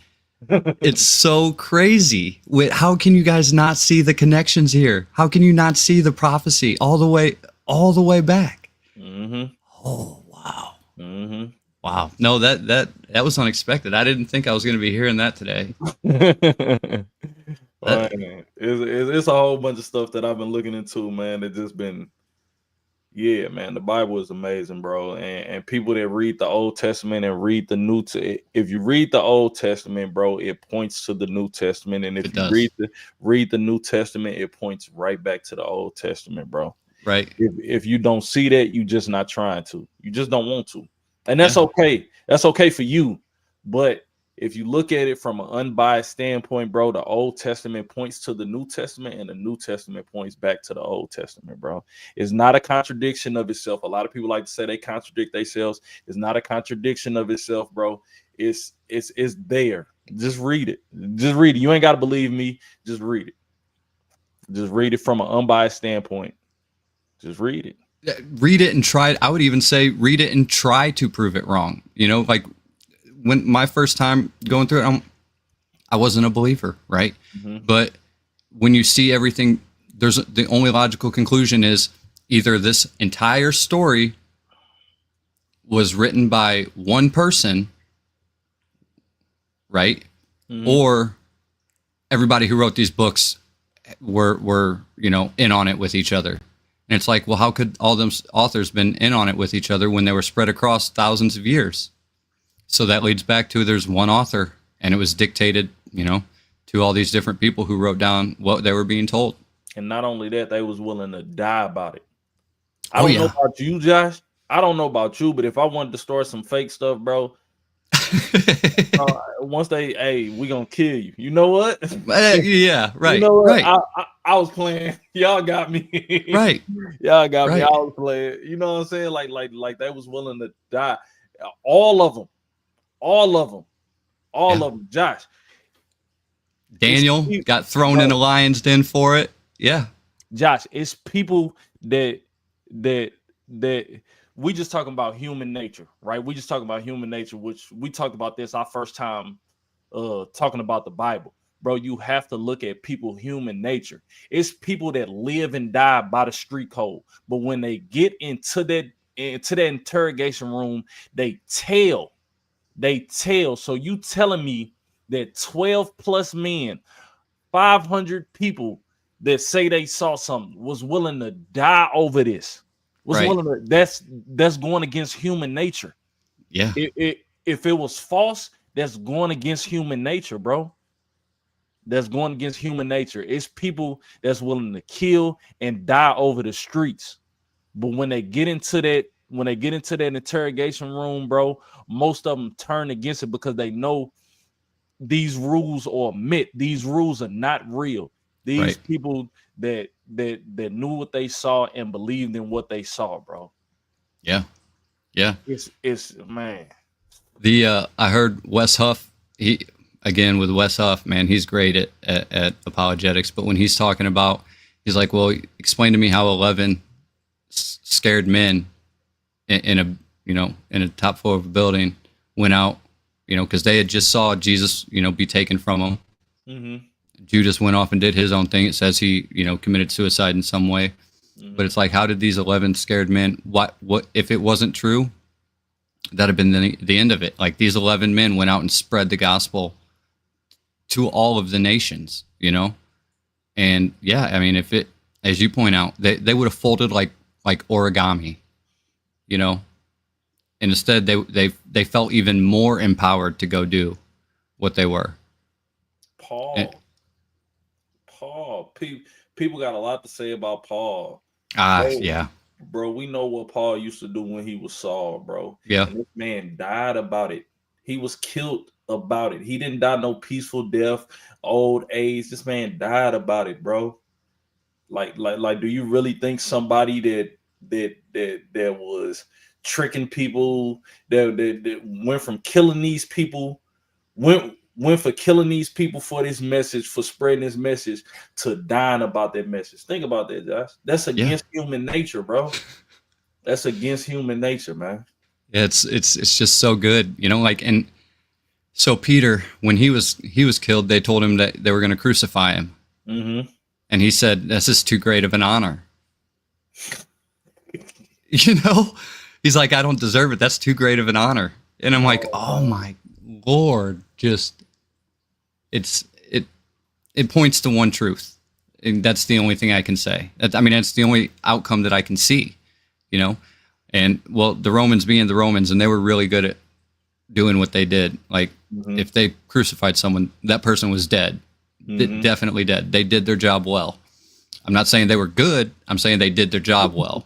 It's so crazy. How can you guys not see the connections here? How can you not see the prophecy all the way back? Mm-hmm. Oh wow. Mm-hmm. Wow. No, that was unexpected. I didn't think I was going to be hearing that today. Man, it's a whole bunch of stuff that I've been looking into, man. That just been, yeah, man. The Bible is amazing, bro. And people that read the Old Testament and read the New, if you read the Old Testament, bro, it points to the New Testament, and if It you does. read the New Testament, it points right back to the Old Testament, bro. Right. If you don't see that, you just not trying to. You just don't want to, and that's Yeah. okay. That's okay for you, but if you look at it from an unbiased standpoint, bro, the Old Testament points to the New Testament and the New Testament points back to the Old Testament, bro. It's not a contradiction of itself. A lot of people like to say they contradict themselves. It's not a contradiction of itself, bro. It's there. Just read it. Just read it. You ain't got to believe me. Just read it. Just read it from an unbiased standpoint. Just read it. Read it and try it. I would even say read it and try to prove it wrong. You know, like when my first time going through it, I wasn't a believer, right? Mm-hmm. But when you see everything, there's the only logical conclusion is either this entire story was written by one person, right? Mm-hmm. Or everybody who wrote these books were in on it with each other. And it's like, well, how could all them authors been in on it with each other when they were spread across thousands of years? So that leads back to there's one author, and it was dictated, to all these different people who wrote down what they were being told. And not only that, they was willing to die about it. I Oh, don't yeah. know about you, Josh. I don't know about you, but if I wanted to start some fake stuff, bro, once we gonna kill you. You know what? Yeah, right. You know what? Right. I was playing. Y'all got me. Right. Y'all got me. Right. I was playing. You know what I'm saying? Like they was willing to die. All of them. Josh. Daniel got thrown in a lion's den for it. Yeah. Josh, it's people that we just talking about human nature, right? We just talking about human nature, which we talked about this our first time talking about the Bible. Bro, you have to look at people human nature. It's people that live and die by the street code. But when they get into that interrogation room, they tell. So you telling me that 12 plus men, 500 people that say they saw something was willing to die over this? That's going against human nature. Yeah. If it was false, that's going against human nature, bro. That's going against human nature. It's people that's willing to kill and die over the streets. But when they get into that interrogation room, bro, most of them turn against it because they know these rules are myth. These rules are not real. These people that knew what they saw and believed in what they saw, bro. Yeah. Yeah. It's man. I heard Wes Huff, with Wes Huff, man, he's great at apologetics, but when he's talking about, he's like, well, explain to me how 11 scared men in a top floor of a building went out, because they had just saw Jesus, be taken from them. Mm-hmm. Judas went off and did his own thing. It says he, committed suicide in some way. Mm-hmm. But it's like, how did these 11 scared men, what if it wasn't true? That'd have been the end of it. Like, these 11 men went out and spread the gospel to all of the nations, And yeah, I mean, if it, as you point out, they would have folded like origami, And instead they felt even more empowered to go do what they were. Paul, people got a lot to say about Paul. Yeah. Bro, we know what Paul used to do when he was Saul, bro. Yeah. And this man died about it. He was killed about it. He didn't die no peaceful death, old age. This man died about it, bro. Like, do you really think somebody that was tricking people, that went from killing these people, went for killing these people for this message, for spreading this message, to dying about that message? Think about that, Josh. That's against human nature, bro. That's against human nature, man. It's just so good, and So Peter, when he was killed, they told him that they were going to crucify him, and he said, "This is too great of an honor." You know, he's like, "I don't deserve it. That's too great of an honor." And I'm like, "Oh my Lord!" Just it points to one truth, and that's the only thing I can say. That's the only outcome that I can see. You know, and well, the Romans being the Romans, and they were really good at doing what they did. Like, if they crucified someone, that person was dead. Definitely dead. They did their job well. I'm not saying they were good. I'm saying they did their job well.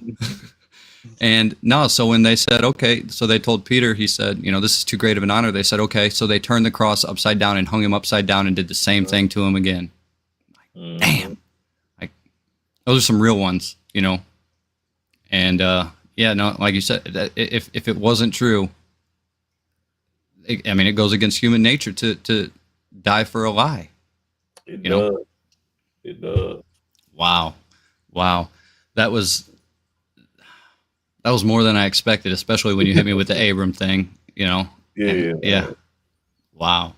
And no, so when they said, okay, so they told Peter, he said, this is too great of an honor. They said, okay. So they turned the cross upside down and hung him upside down and did the same thing to him again. Like, damn. Like, those are some real ones, And yeah, no, like you said, if it wasn't true, it goes against human nature to die for a lie. It does. It does. Wow. That was more than I expected, especially when you hit me with the Abram thing, Yeah. Wow,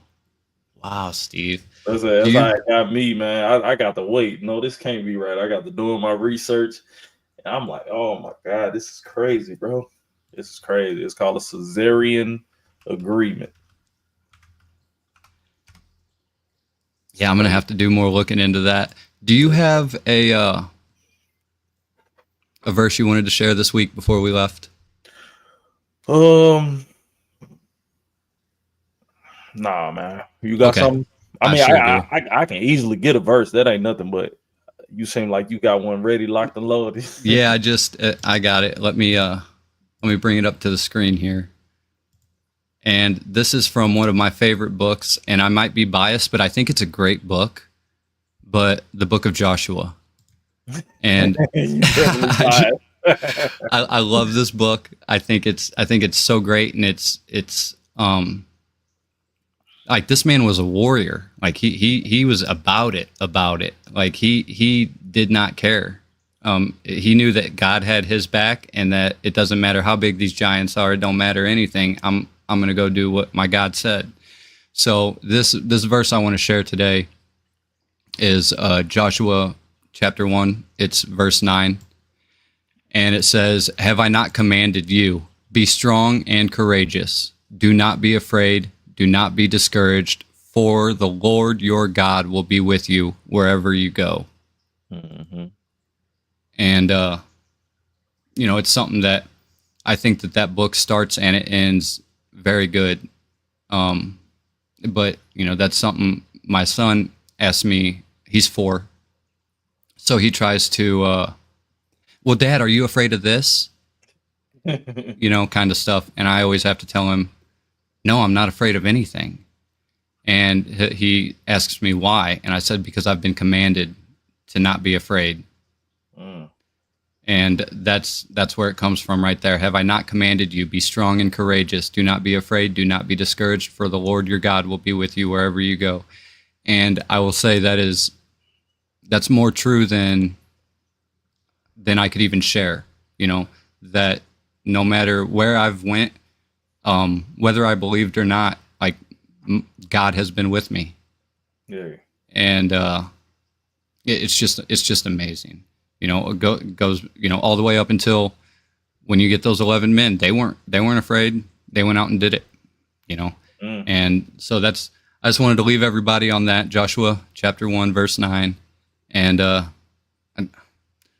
Steve. That's how it got me, man. I got to wait. No, this can't be right. I got to do my research. And I'm like, oh my God, this is crazy, bro. This is crazy. It's called a Caesarean agreement. Yeah, I'm gonna have to do more looking into that. Do you have a verse you wanted to share this week before we left? Nah, man. You got something? I can easily get a verse. That ain't nothing, but you seem like you got one ready, locked and loaded. Yeah, I got it. Let me bring it up to the screen here. And this is from one of my favorite books, and I might be biased, but I think it's a great book. But the book of Joshua. And I love this book. I think it's so great, and it's like, this man was a warrior. Like, he was about it. Like, he did not care. He knew that God had his back, and that it doesn't matter how big these giants are. It don't matter anything. I'm going to go do what my God said. So this verse I want to share today is Joshua chapter 1. It's verse 9. And it says, "Have I not commanded you? Be strong and courageous. Do not be afraid. Do not be discouraged, for the Lord your God will be with you wherever you go." And, it's something that I think that book starts and it ends very good. But, that's something my son asked me. He's 4. So he tries to, well, Dad, are you afraid of this? Kind of stuff. And I always have to tell him, no, I'm not afraid of anything. And he asks me why. And I said, because I've been commanded to not be afraid. And that's where it comes from right there. Have I not commanded you? Be strong and courageous. Do not be afraid. Do not be discouraged, for the Lord your God will be with you wherever you go. And I will say that's more true than I could even share. That no matter where I've went, whether I believed or not, like, God has been with me. Yeah. And it's just amazing. It goes all the way up until when you get those 11 men. They weren't afraid. They went out and did it. And so I just wanted to leave everybody on that. Joshua chapter 1 verse 9. And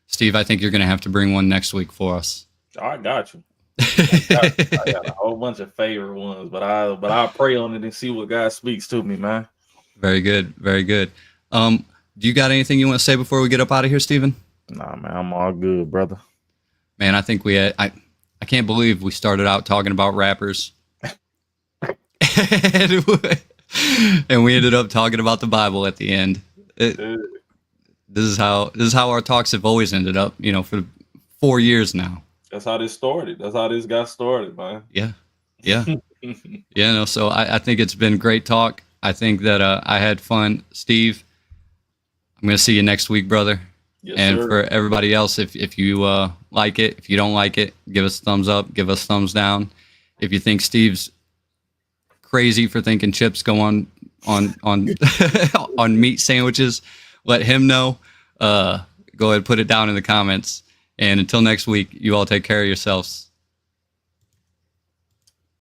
Steve, I think you're going to have to bring one next week for us. I got you. I got a whole bunch of favorite ones, but I'll pray on it and see what God speaks to me, man. Very good. Very good. Do you got anything you want to say before we get up out of here, Steven? Nah, man, I'm all good, brother. Man, I think I can't believe we started out talking about rappers. And we ended up talking about the Bible at the end. This is how our talks have always ended up, for 4 years now. That's how this started. That's how this got started, man. Yeah. So I think it's been great talk. I think that I had fun. Steve, I'm going to see you next week, brother. Yes, and sir. For everybody else, if you like it, if you don't like it, give us a thumbs up, give us thumbs down. If you think Steve's crazy for thinking chips go on on meat sandwiches, let him know. Go ahead, put it down in the comments. And until next week, you all take care of yourselves.